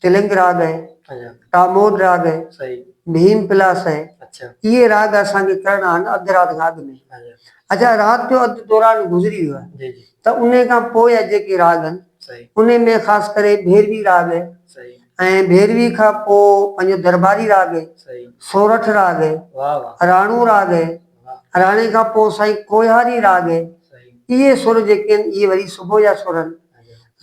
Speaker 2: तिलिंग राग आहे
Speaker 1: अच्छा
Speaker 2: तामोद राग आहे
Speaker 1: सही
Speaker 2: भीम पिलास आहे
Speaker 1: अच्छा
Speaker 2: इहे राग असांखे करणा आहिनि अधु राति खां अॻु में
Speaker 1: अच्छा
Speaker 2: अच्छा राति जो अधु दौरान गुज़री वियो आहे
Speaker 1: जी जी
Speaker 2: त उन खां पोइ जा जेके राग आहिनि
Speaker 1: सही
Speaker 2: उन में ख़ासि करे भैरवी राग आहे
Speaker 1: सही
Speaker 2: ऐं भैरवी खां पोइ पंहिंजो दरबारी राग आहे
Speaker 1: सही
Speaker 2: सोरठ राग आहे
Speaker 1: वाह वाह
Speaker 2: राणो राग आहे
Speaker 1: वाह
Speaker 2: राणे खां पोइ साईं कोहारी राग आहे
Speaker 1: सही
Speaker 2: इहे सुर जेके आहिनि इहे वरी सुबुह जा सुर आहिनि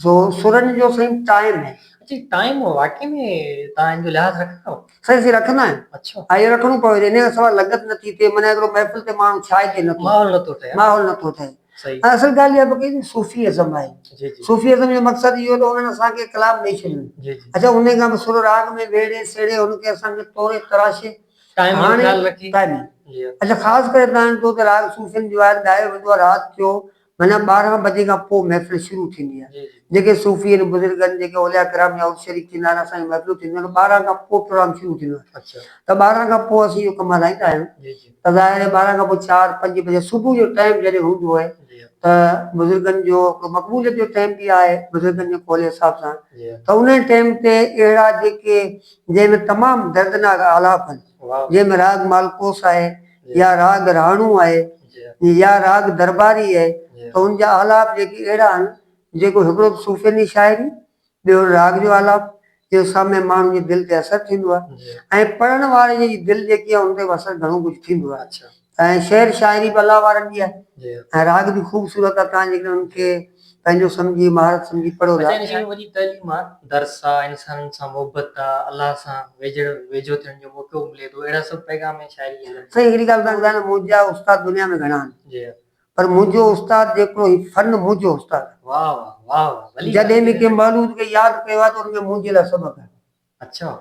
Speaker 2: सो सुरनि जो साईं टाइम आहे
Speaker 1: अच्छा टाइम वाकई में तव्हां इनजो लिहाज़ रखंदा आहियो
Speaker 2: साईं असीं रखंदा आहियूं
Speaker 1: अच्छा
Speaker 2: हा इहो रखिणो पवे इन खां सवाइ लगत नथी थिए माना हिकिड़ो महफ़िल ते माण्हू छाए थिए नथो
Speaker 1: माहौल नथो ठहे
Speaker 2: माहौल नथो ठहे
Speaker 1: सही
Speaker 2: असल ॻाल्हि इहा बि सूफ़ीअज़म आहे
Speaker 1: जी जी
Speaker 2: सूफ़ीअज़म जो मक़सदु इहो त उन्हनि असांखे कलाम ॾेई छॾियो
Speaker 1: जी जी
Speaker 2: अच्छा उन खां बि सुर राग में वेड़े सेड़े हुनखे असांखे तोड़े तराशे
Speaker 1: टाइम जो
Speaker 2: हाणे
Speaker 1: ख़्यालु रखी
Speaker 2: टाइम
Speaker 1: जी
Speaker 2: अच्छा ख़ासि करे तव्हां ॾिठो त राग सूफ़ियुनि जो आहे ॻायो वेंदो आहे राति जो माना 12 बजे खां पोइ महफ़िल शुरू थींदी आहे
Speaker 1: जी जी
Speaker 2: जेके सूफ़ी आहिनि बुज़ुर्ग आहिनि जेके औलिया किराम या शरीफ़ थींदा आहिनि असांजी महफ़िलूं थींदियूं आहिनि 12 खां पोइ प्रोग्राम शुरू थींदो आहे
Speaker 1: अच्छा
Speaker 2: त 12 खां पोइ असीं इहो कमु हलाईंदा आहियूं
Speaker 1: जी जी
Speaker 2: त ज़ाहिर आहे 12 खां पोइ 4-5 बजे सुबुह जो टाइम जॾहिं हूंदो आहे
Speaker 1: जी
Speaker 2: त बुज़ुर्गनि जो मक़बूलियत जो टाइम बि आहे बुज़ुर्गनि जे कौल हिसाब सां
Speaker 1: जी
Speaker 2: त उन टाइम ते अहिड़ा जेके जंहिंमें तमामु दर्दनाक आलाप आहिनि
Speaker 1: वाह
Speaker 2: जंहिंमें राग मालकोस आहे
Speaker 1: जी
Speaker 2: या राग राणू आहे
Speaker 1: जी
Speaker 2: या राग दरबारी आहे
Speaker 1: जी
Speaker 2: त उन जा आलाप जेके अहिड़ा आहिनि जेको हिकिड़ो सूफ़ियुनि जी शाइरी ॿियो राग जो आलाप इहो साम्हूं माण्हू जे दिलि ते असरु थींदो आहे
Speaker 1: जी
Speaker 2: ऐं पढ़ण वारे जी दिलि जेकी आहे उन ते बि असरु घणो कुझु थींदो आहे
Speaker 1: अच्छा
Speaker 2: ऐं शेर शाइरी बि अलाह वारनि जी आहे
Speaker 1: जी
Speaker 2: ऐं राग बि ख़ूबसूरत आहे तव्हां जेकॾहिं उनखे पंहिंजो सम्झी महारत सम्झी पढ़ो था
Speaker 1: अच्छा इन शइ में वॾी तइलीम आहे दर्स आहे इंसाननि सां मोहबत आहे अलाह सां वेझो थियण जो मौक़ो मिले थो अहिड़ा सभु पैगाम ऐं शाइरी आहिनि
Speaker 2: साईं हिकिड़ी ॻाल्हि तव्हां ॿुधायो न मुंहिंजा उस्ताद दुनिया में घणा आहिनि
Speaker 1: जी
Speaker 2: पर मुंहिंजो उस्ताद जेको ई फन मुंहिंजो उस्ताद
Speaker 1: वाह वाह वाह वाह भली
Speaker 2: जॾहिं बि कंहिं मौलूद खे यादि कयो आहे त हुनखे मुंहिंजे लाइ सबक़ आहे
Speaker 1: अच्छा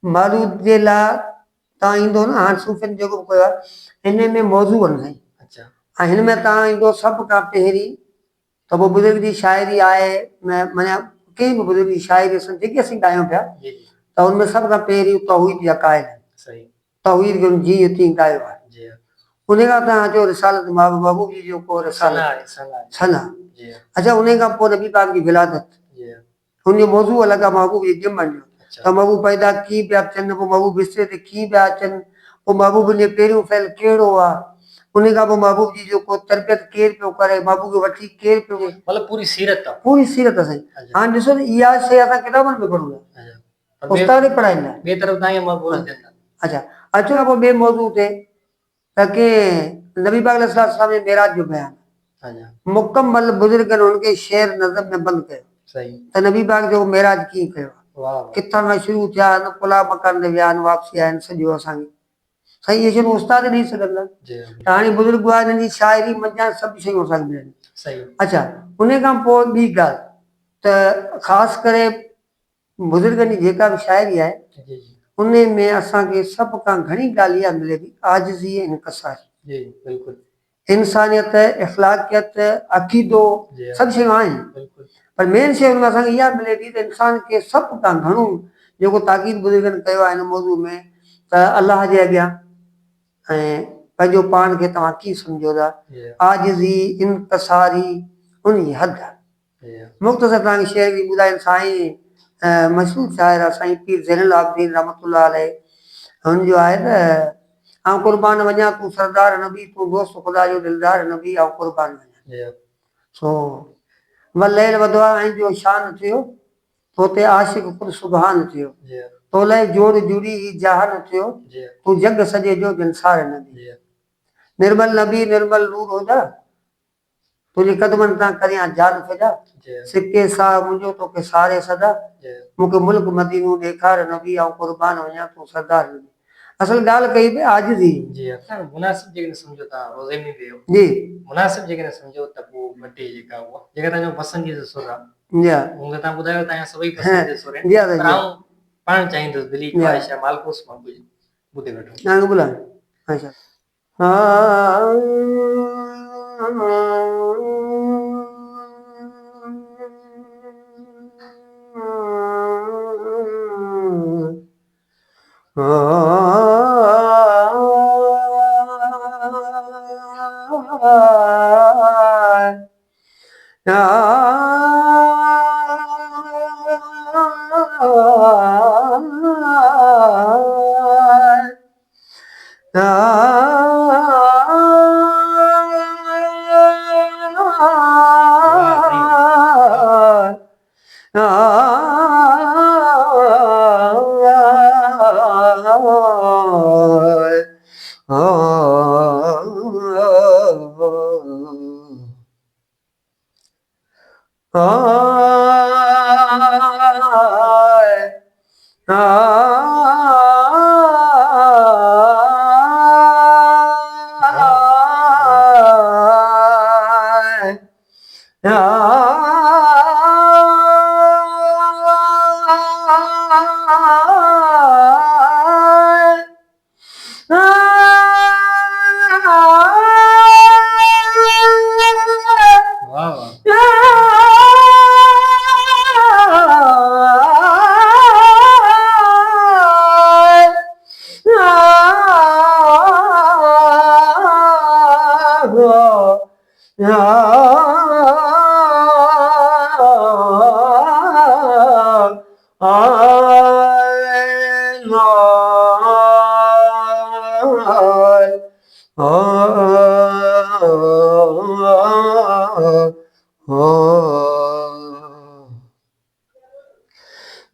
Speaker 2: मौलूद जे लाइ तव्हां ईंदो न हाणे सूफ़ियुनि जेको बि कयो आहे इन में मौज़ू आहिनि साईं
Speaker 1: अच्छा
Speaker 2: ऐं हिन में तव्हां ईंदो सभु खां पहिरीं त पोइ बुज़ुर्ग जी शाइरी आहे माना कंहिं बि बुज़ुर्ग जी शाइरी असां जेकी असीं ॻायूं पिया
Speaker 1: जी जी
Speaker 2: त हुनमें सभ खां पहिरीं तौहीद जा क़ाइल आहिनि
Speaker 1: सही
Speaker 2: तौहीद खे जी यतीम ॻायो आहे
Speaker 1: जी
Speaker 2: उन खां तव्हां अचो रिसालत महबूब जी जेको रिसालत
Speaker 1: सना
Speaker 2: सना
Speaker 1: जी
Speaker 2: अच्छा उन खां पोइ नबी पाक जी विलादत
Speaker 1: जी
Speaker 2: हुनजो मौज़ू अलॻि आहे महबूब जी ॼमण जो
Speaker 1: अच्छा
Speaker 2: त महबूब पैदा कीअं पिया थियनि पोइ महबूब बिस्तर ते कीअं पिया अचनि पोइ महबूब जो पहिरियों फैल कहिड़ो आहे उन खां पोइ महबूब जी जेको तरबियत केरु पियो करे महबूब खे वठी केरु पियो
Speaker 1: मतलब पूरी सीरत आहे
Speaker 2: पूरी सीरत साईं
Speaker 1: अच्छा
Speaker 2: हाणे ॾिसो न इहा शइ असां किताबनि में पढ़ूं था
Speaker 1: अच्छा
Speaker 2: उस्ताद ई पढ़ाईंदा आहिनि
Speaker 1: ॿिए तरफ़ तव्हां मां बोल देंदा
Speaker 2: अच्छा अचो खां पोइ ॿिए मौज़ू ते त के नबी पाक अलैहिस्सलाम जे मेराज जो बयानु
Speaker 1: अच्छा
Speaker 2: मुकम्मल बुज़ुर्गनि हुनखे शेर नज़म में बंदि कयो
Speaker 1: सही
Speaker 2: त नबी पाक जो मेराज कीअं कयो
Speaker 1: वाह वाह
Speaker 2: किथां खां शुरू थिया आहिनि पुला मकान ते विया आहिनि वापसी आया आहिनि सॼो असांखे साईं इहे शयूं उस्ताद ॾेई सघंदा
Speaker 1: जी
Speaker 2: त हाणे बुज़ुर्ग आहे हिननि जी शाइरी मंझां सभु शयूं असांखे मिलनि
Speaker 1: सही
Speaker 2: अच्छा उन खां पोइ ॿी ॻाल्हि त ख़ासि करे बुज़ुर्गनि जी जेका बि शाइरी आहे
Speaker 1: जी जी
Speaker 2: उन में असांखे सभ खां घणी ॻाल्हि इहा मिले थी आजिज़ी ऐं इनकसारी
Speaker 1: जी बिल्कुलु
Speaker 2: इंसानियत इख़लाक़ियत अक़ीदो
Speaker 1: जी
Speaker 2: सभु शयूं आहिनि
Speaker 1: बिल्कुलु
Speaker 2: पर मेन शइ हुन में असांखे इहा मिले थी त इंसान खे सभ खां घणो जेको ताक़ीद बुज़ुर्गनि कयो आहे हिन मौज़ू में त अलाह जे अॻियां ऐं पंहिंजो पाण खे तव्हां कीअं सम्झो था
Speaker 1: जी
Speaker 2: आजिज़ी इनकसारी उन जी हद आहे
Speaker 1: जी
Speaker 2: मुख़्तसर तव्हांखे शेर बि ॿुधाइनि साईं मशहूरु शाइर आहे साईं पीर ज़ैनुल आबिदीन रहमतुल्लाह अलैह हुनजो आहे त आउं क़ुर्बान वञा तूं सरदार नबी तूं दोस्त ख़ुदा जो दिलदार नबी आउं क़ुर्बान वञा
Speaker 1: जी
Speaker 2: सो वलैल वधो आहे ऐं जो शान थियो तो ते आशिक़ ख़ुदि सुभान थियो
Speaker 1: जी
Speaker 2: तो लाइ जोड़ जुड़ी ही जहान थियो
Speaker 1: जी
Speaker 2: तूं जग सॼे जो जनसार नबी
Speaker 1: जी
Speaker 2: निर्मल नबी निर्मल नूर होजा तुंहिंजे कदमनि तां करियां जान फिदा
Speaker 1: जी
Speaker 2: सिके सां मुंहिंजो तोखे सारे सदा
Speaker 1: जी
Speaker 2: मूंखे मुल्क मदीनो ॾेखार नबी आउं क़ुर्बान वञा तूं सरदार नबी असल ॻाल्हि कई पई आजिज़ी
Speaker 1: जी असां मुनासिब जेकॾहिं सम्झो तव्हां रोज़े में वियो
Speaker 2: जी
Speaker 1: मुनासिब जेकॾहिं सम्झो त पोइ ॿ टे जेका उहा जेका तव्हांजो पसंदीदा सुर आहे
Speaker 2: या
Speaker 1: मूंखे तव्हां ॿुधायो तव्हांजा सभई
Speaker 2: हाँ,
Speaker 1: पसंदीदा सुर आहिनि
Speaker 2: जी
Speaker 1: पर आउं पाण चाहींदुसि दिली
Speaker 2: या
Speaker 1: ख्वाहिश आहे मालकोस मां कुझु ॿुधे वठो
Speaker 2: तव्हांखे ॿुधायो अच्छा
Speaker 1: वाह वाह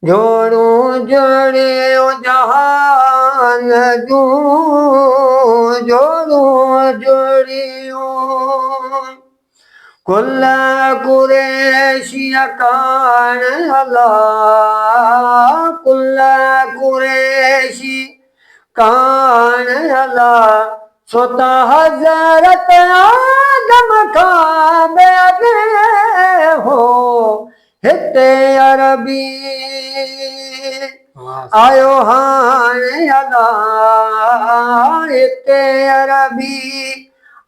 Speaker 2: जोड़ू जोड़ियो जहान जूं जोड़ूं जोड़ियो कुल कुरैशी कान अल्लाह कुल कुरैशी कान अल्लाह सोता हज़रत आदम खां बेअदे हो हिते अरबी आयो हाणे अल्लाह हिते अरबी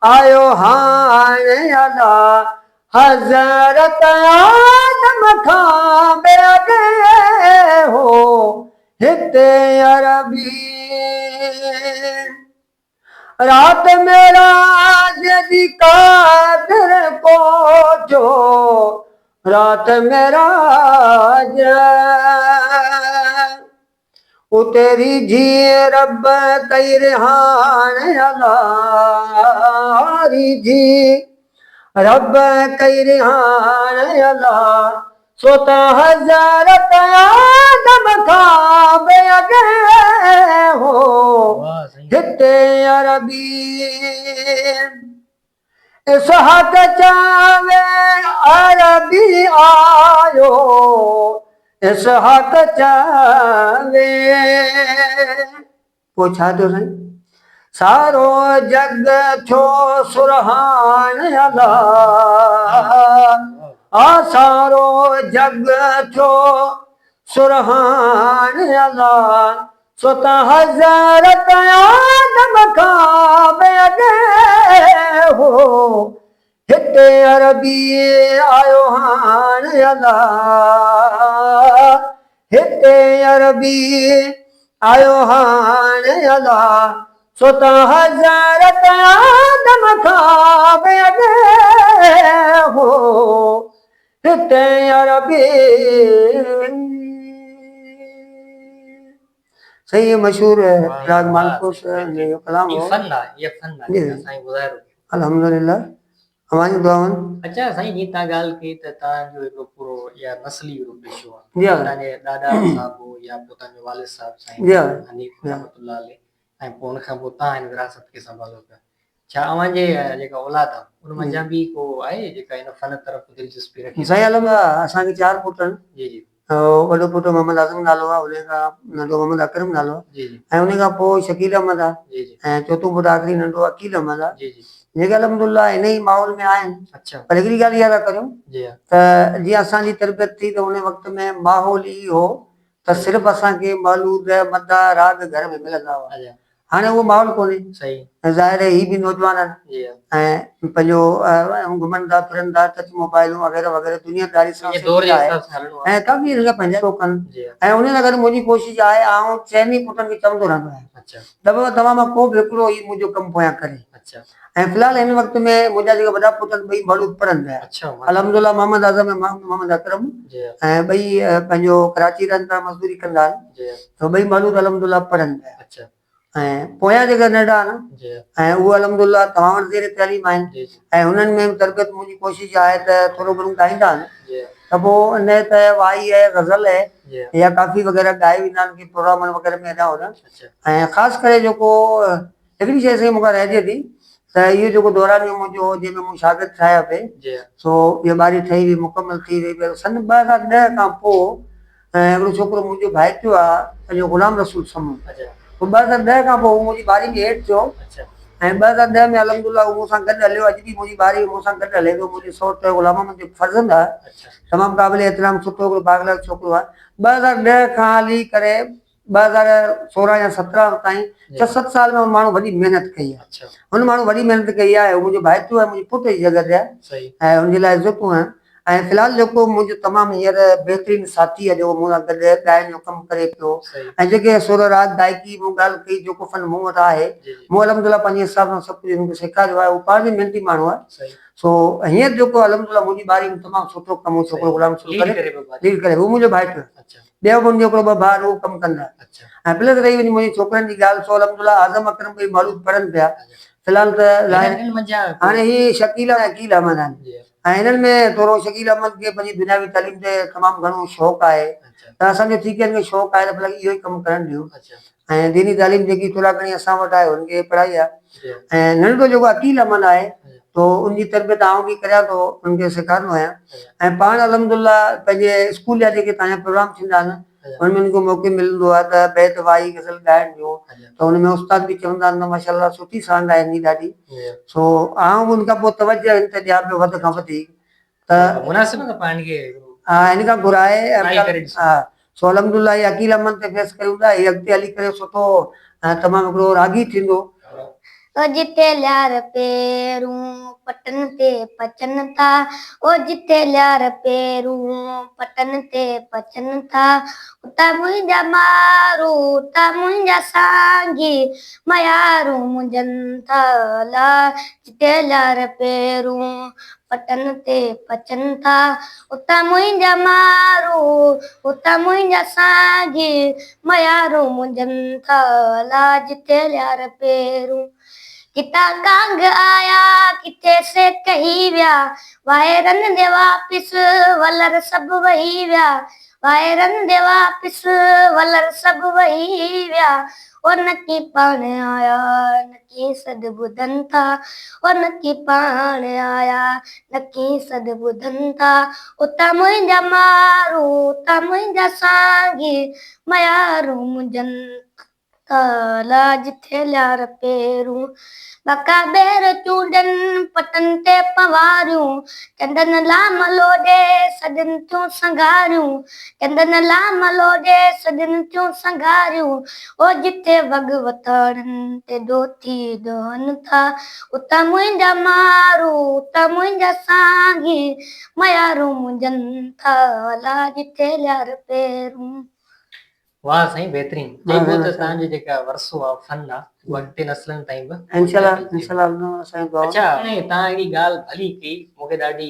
Speaker 2: आयो हाणे अल्लाह हज़रत आदम खां बेअदे हो हिते अरबी रात मेराज दी कादिर पहुंचो रात मेराज ओ तेरी जी रब कई रिहान अल्लाह री जी रब कई रिहान अल्लाह सोता हज़रत आदम खां बेअदे हो हिते अरबी इसहाक चावे अरबी आयो इसहाक चावे पोइ छा थियो साईं सारो जग थियो सुरहान अल्लाह आ सारो जग थियो सुरहान अल्लाह सोता हज़रत आदम खां बेअदे हो हिते अरबी आयो हाणे अल्लाह हिते अरबी आयो हाणे अल्लाह सोता हज़रत आदम खां बेअदे हो हिते अरबी सही है मशहूर है राग मालकोस ने कलाम हो
Speaker 1: ये फन साईं ॿुधायो
Speaker 2: अल्हम्दुलिल्लाह हमारी दुआवन
Speaker 1: अच्छा साईं जी तव्हां ॻाल्हि कई त तव्हांजो हिकिड़ो पूरो या नस्ली हिकिड़ो पेशो आहे
Speaker 2: जी
Speaker 1: तव्हांजे ॾाॾा साहिब या पोइ तव्हांजो वालिद साहिब साईं
Speaker 2: जी
Speaker 1: हनीफ रहमतुल्लाह अलैह ऐं पोइ उनखां पोइ तव्हां हिन विरासत खे संभालो पिया छा अव्हांजे जेका औलाद आहे उन मंझां बि को आहे जेका हिन फन तरफ़ दिलचस्पी रखे
Speaker 2: साईं अल्हम्दुलिल्लाह असांखे 4 पुट आहिनि
Speaker 1: जी जी
Speaker 2: वॾो पुटु मोहम्मद आज़म नालो आहे उन खां नंढो मोहम्मद अकरम नालो आहे
Speaker 1: जी जी
Speaker 2: ऐं उन खां पोइ शकील अहमद आहे
Speaker 1: जी जी
Speaker 2: ऐं चोथों पुटु आख़िरी नंढो अकील अहमद आहे
Speaker 1: जी जी
Speaker 2: जेके अल्हम्दुलिल्लाह इन ई माहौल में आहिनि
Speaker 1: अच्छा
Speaker 2: पर हिकिड़ी ॻाल्हि इहा था करियूं
Speaker 1: जी हा
Speaker 2: त जीअं असांजी तरबियत थी त उन वक़्त में माहौल ई हो त सिर्फ़ु असांखे मौलूद मदा राग घर में मिलंदा हुआ
Speaker 1: अच्छा
Speaker 2: हाणे उहो माहौल कोन्हे
Speaker 1: सही
Speaker 2: ज़ाहिर आहे ही बि नौजवान आहिनि
Speaker 1: जी हा
Speaker 2: ऐं पंहिंजो घुमनि था फिरनि था टच मोबाइलूं वग़ैरह वग़ैरह दुनियादारी सां
Speaker 1: ये दौर जे
Speaker 2: आहे
Speaker 1: हिसाब सां हलणो आहे
Speaker 2: ऐं काफ़ी हिन खां पंहिंजा कनि
Speaker 1: जी हा
Speaker 2: ऐं उन सां गॾु मुंहिंजी कोशिशि आहे आउं चइनी पुटनि खे चवंदो रहंदो आहियां
Speaker 1: अच्छा
Speaker 2: त बाबा तव्हां मां को बि हिकिड़ो ई मुंहिंजो कमु पोयां करे
Speaker 1: अच्छा
Speaker 2: ऐं फ़िलहाल हिन वक़्त में मुंहिंजा जेका वॾा पुट आहिनि ॿई मौलूद पढ़नि पिया
Speaker 1: अच्छा
Speaker 2: अल्हम्दुलिल्लाह मोहम्मद आज़म ऐं मोहम्मद अकरम
Speaker 1: जी हा
Speaker 2: ऐं ॿई पंहिंजो कराची रहनि था मज़दूरी कंदा आहिनि
Speaker 1: जी हा
Speaker 2: त ॿई मौलूद अल्हम्दुलिल्लाह पढ़नि पिया
Speaker 1: अच्छा
Speaker 2: ऐं पोयां जेका नंढा आहिनि
Speaker 1: जी हा
Speaker 2: ऐं उहे अल्हम्दुलिल्लाह तव्हां वटि ज़ेर तालीम आहिनि
Speaker 1: जी जी
Speaker 2: ऐं उन्हनि में बि तरबियत मुंहिंजी कोशिशि आहे त थोरो घणो ॻाईंदा आहिनि
Speaker 1: जी हा
Speaker 2: त पोइ न त वाई आहे ग़ज़ल आहे
Speaker 1: जी हा
Speaker 2: या काफ़ी वग़ैरह ॻाए वेंदा आहिनि की प्रोग्रामनि वग़ैरह में हेॾा होॾा
Speaker 1: अच्छा
Speaker 2: ऐं ख़ासि करे जेको हिकिड़ी शइ साईं मूंखां रहिजे थी त इहो जेको दौरानियो मुंहिंजो हो जंहिंमें मूं शागिर्द ठाहिया पिए
Speaker 1: जी हा
Speaker 2: सो इहा ॿारी ठही हुई मुकमल थी वई पर सन 2010 खां पोइ हिकिड़ो छोकिरो मुंहिंजो भाइटियो आहे पंहिंजो ग़ुलाम रसूल समूह
Speaker 1: अच्छा
Speaker 2: पोइ 2010 खां पोइ मुंहिंजी ॿारी बि हेठि थियो
Speaker 1: अच्छा
Speaker 2: ऐं 2010 में अल्हम्दुलिल्लाह उहो मूंसां गॾु हलियो अॼु बि मुंहिंजी ॿारी मूंसां गॾु हले थो मुंहिंजे सौट ग़ुलाम मुंहिंजे फर्ज़ंद आहे
Speaker 1: अच्छा
Speaker 2: तमामु क़ाबिल एतिराम सुठो हिकिड़ो बागलाल छोकिरो आहे 2010 खां हली करे 2016 या 17 ताईं 6-7 साल में हुन माण्हू वॾी महिनत कई आहे
Speaker 1: अच्छा
Speaker 2: हुन माण्हू वॾी महिनत कई आहे मुंहिंजो भाइटियो आहे मुंहिंजे पुट जी जॻह ते आहे
Speaker 1: सही
Speaker 2: ऐं हुनजे लाइ इज़तूं आहिनि ऐं फ़िलहाल जेको मुंहिंजो तमामु हींअर बहितरीनु साथी आहे जेको मूं सां गॾु ॻाइण जो कमु करे पियो
Speaker 1: सही
Speaker 2: ऐं जेके सुर राग गायकी मूं ॻाल्हि कई जेको फन मूं वटि आहे
Speaker 1: जी जी
Speaker 2: मूं अल्हम्दुलिल्लाह पंहिंजे हिसाब सां सभु कुझु हुनखे सेखारियो आहे उहो पाण बि महिनती माण्हू आहे
Speaker 1: सही
Speaker 2: सो हींअर जेको अल्हम्दुलिल्लाह मुंहिंजी ॿारी में तमामु सुठो कमु छोकिरो ग़ुलाम रसूल
Speaker 1: लीड
Speaker 2: करे
Speaker 1: करे पियो बाजी
Speaker 2: लीड करे उहो मुंहिंजो भाइटियो आहे
Speaker 1: अच्छा
Speaker 2: ॿियो बि मुंहिंजो हिकिड़ो ॿ भाउ उहो कमु कंदा
Speaker 1: अच्छा
Speaker 2: ऐं प्लस रही वञी मुंहिंजी छोकिरनि जी ॻाल्हि सो अल्हम्दुलिल्लाह आज़म अकरम ॿई मौलूद पढ़नि पिया
Speaker 1: अच्छा
Speaker 2: फ़िलहाल त
Speaker 1: हिननि मंझां
Speaker 2: हाणे ही शकील ऐं अकील अहमद आहिनि
Speaker 1: जी
Speaker 2: ऐं हिननि में थोरो शकील अहमद खे पंहिंजी दुनियावी तालीम ते तमामु घणो शौक़ु आहे,
Speaker 1: अच्छा
Speaker 2: त असांजो थी खे शौक़ु आहे त भला इहो ई कमु करणु ॾियो।
Speaker 1: अच्छा
Speaker 2: ऐं दीनी तालीम जेकी थोरा घणी असां वटि आहे हुनखे पढ़ाई आहे।
Speaker 1: जी
Speaker 2: ऐं नंढो जेको अकील अमन आहे तो उनजी तरबियत आउं बि करियां थो, उनखे सेखारींदो आहियां। ऐं पाण अलहमदुलिल्लाह पंहिंजे स्कूल जा जेके तव्हांजा प्रोग्राम थींदा आहिनि हुनमें उनखे मौक़ो मिलंदो आहे त बैत वाई गज़ल ॻाइण जो, त हुनमें उस्ताद बि चवंदा आहिनि त माशाअल्लाह सुठी सांग आहे हिनजी ॾाढी। सो आउं उनखां पोइ तवजो हिन ते ॾियां पियो वधि खां वधीक त
Speaker 1: मुनासिब न पाण खे
Speaker 2: हा हिन खां घुराए
Speaker 1: ट्राई करे ॾिसो।
Speaker 2: हा सो अलहमदुलिल्लाह हीअ अकील अमन ते फेस कयूं था, हीअ अॻिते हली करे सुठो तमामु हिकिड़ो रागी थींदो।
Speaker 3: ओ जिते लियार पेरूं पटन ते पचन था, ओ जिते लियार पेरूं पटन ते पचन था, उता मुंहिंजा मारू उता मुंहिंजा सांगी मयारू मुंजन था ला, जिते लियार पेरूं पटन ते पचन था, उता मुंहिंजा मारू उता मुंहिंजा सांगी मयारू मुंजन था ला, जिते लियार पेरूं किता कांग आया किथे से कही विया, वायरन दे वापिस वलर सब वही विया, वायरन दे वापिस वलर सब वही विया, ओ नकी पाण आया नकी सद ॿुधनि था, ओ नकी पाण आया नकी सद ॿुधनि था, उता मुंहिंजा मारू उता मुंहिंजा सांगी मयारू मुंजन काला, जिथे लियार पेरूं बका बेर चूडन पटन ते पवारियूं, चंदन लाम लोडे सजन थियूं संगारियूं, चंदन लाम लोडे सजन थियूं संगारियूं, ओ जिथे भगवताड़न ते डोथी दोहन था, उता मुंहिंजा मारू उता मुंहिंजा सांगी मयारू मुंजन था ला, जिथे लियार पेरूं।
Speaker 1: वाह साईं बेहतरीन चई वो त तव्हांजो जेका वरसो आहे फन आहे उहा अॻिते नस्लनि ताईं बि
Speaker 2: इंशाल्लाह इंशाल्लाह साईं दुआ।
Speaker 1: अच्छा हाणे तव्हां हिकिड़ी ॻाल्हि भली कई मूंखे ॾाढी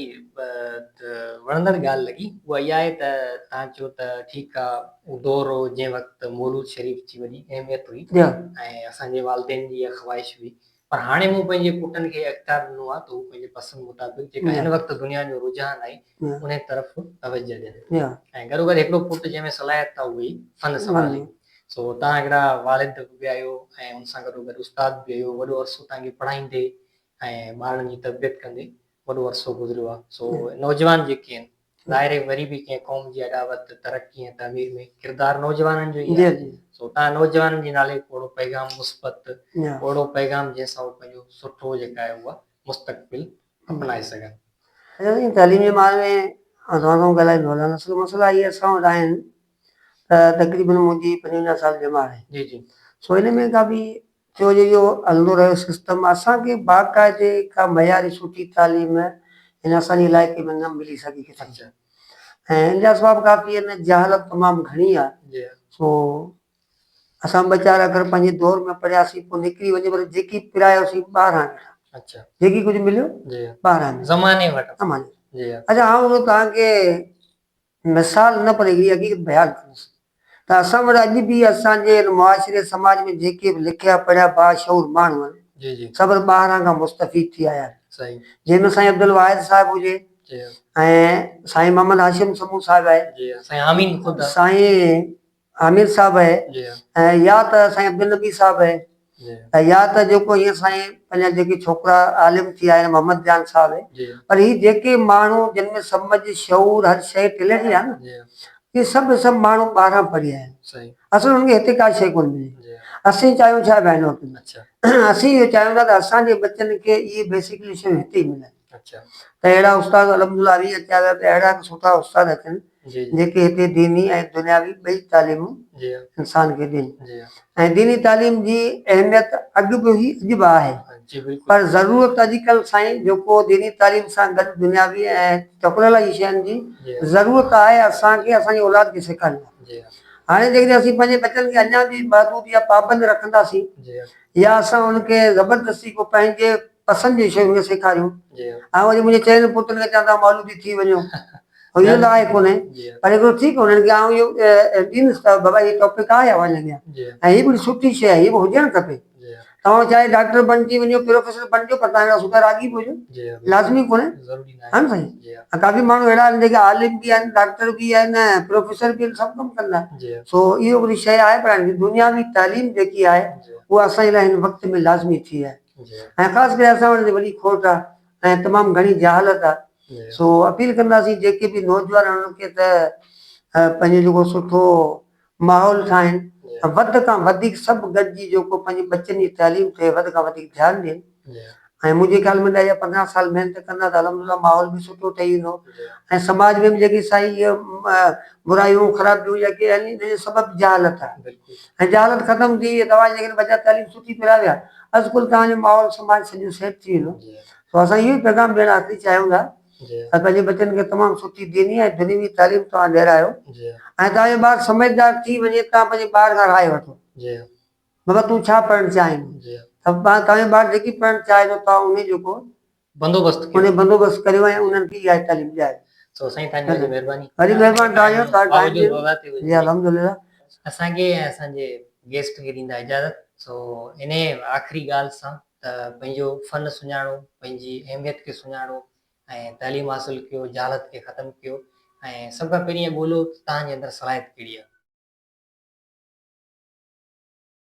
Speaker 1: वणंदड़ ॻाल्हि लॻी, उहा इहा आहे त तव्हां चयो त ठीकु आहे उहो दौर हो जंहिं वक़्तु मौलूद शरीफ़ जी वॾी अहमियत हुई ऐं असांजे वालदेन जी इहा ख़्वाहिश हुई, पर हाणे मूं पंहिंजे पुटनि खे अख़्तियार ॾिनो आहे त हू पंहिंजे पसंदि मुताबिक़ जेका हिन वक़्तु दुनिया जो रुझान आहे उन तरफ़ तवजो ॾियनि ऐं गॾो गॾु हिकिड़ो पुटु जंहिंमें सलाहियत आहे उहे फन संभाली। सो तव्हां हिकिड़ा वालिद बि आहियो ऐं हुन सां गॾो गॾु उस्ताद बि आहियो, वॾो अरसो तव्हांखे पढ़ाईंदे ऐं ॿारनि जी तरबियत कंदे वॾो अरसो गुज़रियो आहे। सो नौजवान जेके आहिनि ॿाहिरि वरी बि कंहिं क़ौम जी अॾावत तरक़ी ऐं तमीर में किरदारु नौजवाननि जो ई आहे। सो तव्हां नौजवाननि जे नाले ओड़ो पैगाम मुस्बत ओड़ो पैगाम जंहिंसां उहो पंहिंजो सुठो जेका आहे उहा मुस्तक़बिल अपनाए सघनि।
Speaker 2: तालीम जे बारे में असां सां ॻाल्हाईंदो आहे, असुलु मसइला इहे असां वटि आहिनि त तक़रीबन मुंहिंजी 55 साल जमा आहे।
Speaker 1: जी जी
Speaker 2: सो हिन में का बि जो इहो हलंदो रहियो सिस्टम असांखे बाक़ाइदे का मयारी सुठी तालीम हिन असांजे इलाइक़े में न मिली सघी किथे ऐं हिन जा असबाब काफ़ी आहिनि, जहालत तमामु घणी आहे। सो असां ॿ-4 अगरि पंहिंजे दौर में पढ़ियासीं पोइ निकिरी वञे पर जेकी पिरायोसीं 12
Speaker 1: अच्छा
Speaker 2: जेकी कुझु मिलियो 12
Speaker 1: ज़माने वटि
Speaker 2: ज़माने। अच्छा आउं तव्हांखे मिसाल न पर हिकिड़ी हक़ीक़त बयानु कंदुसि त असां वटि अॼु बि असांजे मुआशिरे समाज में जेके बि लिखिया पढ़िया बाशऊर माण्हू आहिनि सभु 12 खां मुस्तफ़ीद थी आया आहिनि, जंहिंमें साईं अब्दुल वाहिद साहिबु हुजे ऐं साईं मोहम्मद हाशिम समूह साहिबु आहे, साईं आमिर साहिबु आहे ऐं या त साईं अब्दुल नबी साहिबु आहे ऐं या त जेको हीअं साईं पंहिंजा जेके छोकिरा आलिम थी आया आहिनि मोहम्मद जान साहिबु आहे। पर ही जेके माण्हू जिन में सम्झ शऊर हर शइ टिलंदी आहे न ये सभु माण्हू 12 पढ़िया आहिनि, असुल हुनखे हिते का शइ कोन मिली। असीं चाहियूं छा बि हिन वक़्तु असीं इहो चाहियूं था त असांजे बचनि खे इहे बेसिकली शयूं हिते ई मिलनि त अहिड़ा उस्ताद अलहमदुलिल्लाह बि अचा विया त अहिड़ा सुठा उस्ताद अचनि जेके हिते दीनी ऐं दुनियावी ॿई तालीमूं इंसान खे ॾियनि। ऐं दीनी तालीम जी अहमियत अॻु बि हुई अॼु बि आहे, पर ज़रूरत अॼुकल्ह साईं जेको दीनी तालीम सां गॾु दुनियावी ऐं टुकरल शयुनि जी ज़रूरत आहे असांखे असांजी औलाद खे सेखारिणी। हाणे जेकॾहिं असीं पंहिंजे बचनि खे अञा बि महदूद या पाबंद रखंदासीं या असां हुनखे ज़बरदस्ती को पंहिंजे पसंदि जी शयूं सेखारियूं ऐं वरी मुंहिंजे चइनि पुटनि खे चवंदा मौलूदी थी वञो, इहो त आहे कोन्हे पर हिकिड़ो ठीकु हुननि खे आउं इहो ॾींदुसि त बाबा हीअ टॉपिक आहे वञे ऐं हीअ बि सुठी शइ आहे, हीअ बि हुजणु खपे। त तव्हां चाहे डॉक्टर बणिजी वञो प्रोफेसर बणिजो पर तव्हांजा सुधार आगी पहुचो
Speaker 1: जी हाँ,
Speaker 2: लाज़मी कोन्हे
Speaker 1: ज़रूरी ना
Speaker 2: है
Speaker 1: है।
Speaker 2: न साईं
Speaker 1: जी हाँ,
Speaker 2: काफ़ी माण्हू अहिड़ा आहिनि जेके आलिम बि आहिनि डॉक्टर बि आहिनि प्रोफेसर बि आहिनि सभु कमु कंदा आहिनि
Speaker 1: जी हाँ,
Speaker 2: सो इहो हिकिड़ी शइ आहे पर दुनियावी तालीम जेकी आहे
Speaker 1: जी हाँ,
Speaker 2: उहा असांजे लाइ हिन वक़्त में लाज़मी थी आहे
Speaker 1: जी हाँ,
Speaker 2: ऐं ख़ासि करे असां वटि वॾी खोट आहे ऐं तमामु घणी जहालत आहे
Speaker 1: जी हाँ,
Speaker 2: सो अपील कंदासीं जेके बि नौजवान आहिनि उन्हनि खे त पंहिंजो जेको सुठो माहौल ठाहिनि
Speaker 1: जी हाँ,
Speaker 2: वधि खां वधीक सभु गॾिजी जेको पंहिंजे बच्चनि जी तालीम ते वधि खां वधीक ध्यानु ॾियनि
Speaker 1: जी हाँ,
Speaker 2: ऐं मुंहिंजे ख़्याल में 10 या 15 साल महिनत कंदा त अलहमदिल्ला माहौल बि सुठो ठही वेंदो
Speaker 1: जी हाँ,
Speaker 2: ऐं समाज में बि जेकी साईं इहे बुरायूं ख़राबियूं जेके आहिनि इन जो सबबु जहालत आहे
Speaker 1: बिल्कुल।
Speaker 2: ऐं जहालत ख़तमु थी तव्हां जेकॾहिं बच्चा तालीम सुठी पिया विया अॼुकल्ह तव्हांजो माहौल समाज सॼो सेट थी वेंदो
Speaker 1: जी हाँ,
Speaker 2: तो असां इहो ई पैगाम ॾियणु आख़िरी चाहियूं था
Speaker 1: जी हाँ,
Speaker 2: त पंहिंजे बच्चनि खे तमामु सुठी दीनी ऐं दुनियावी तालीम तव्हां ॾियारायो
Speaker 1: जी हाँ,
Speaker 2: ऐं तव्हांजो ॿारु समझदार थी वञे तव्हां पंहिंजे ॿार खां राय वठो
Speaker 1: जी हाँ,
Speaker 2: बाबा तूं छा पढ़णु चाहीं
Speaker 1: जी हाँ,
Speaker 2: त तव्हांजो ॿारु जेकी पढ़णु चाहे थो तव्हां उन जेको
Speaker 1: बंदोबस्त
Speaker 2: उन
Speaker 1: कयो।
Speaker 2: बंदोबस्तु करियो ऐं उन्हनि खे इहा तालीम ॾियारे
Speaker 1: सो साईं तव्हांजी वॾी महिरबानी।
Speaker 2: वरी महिरबानी तव्हांजो तव्हां टाइम
Speaker 1: बावजूद
Speaker 2: ॾिनो
Speaker 1: वॻा ते
Speaker 2: जी
Speaker 1: हुजे
Speaker 2: अलहमदिल्ला
Speaker 1: असांखे ऐं असांजे गेस्ट खे ॾींदा इजाज़त। सो इन आख़िरी ॻाल्हि सां त पंहिंजो फन सुञाणो पंहिंजी अहमियत खे सुञाणो ऐं तालीम हासिलु कयो जहालत खे ख़तमु कयो ऐं सभ खां पहिरीं इहो ॻोल्हियो तव्हांजे अंदरि सलाहियत कहिड़ी आहे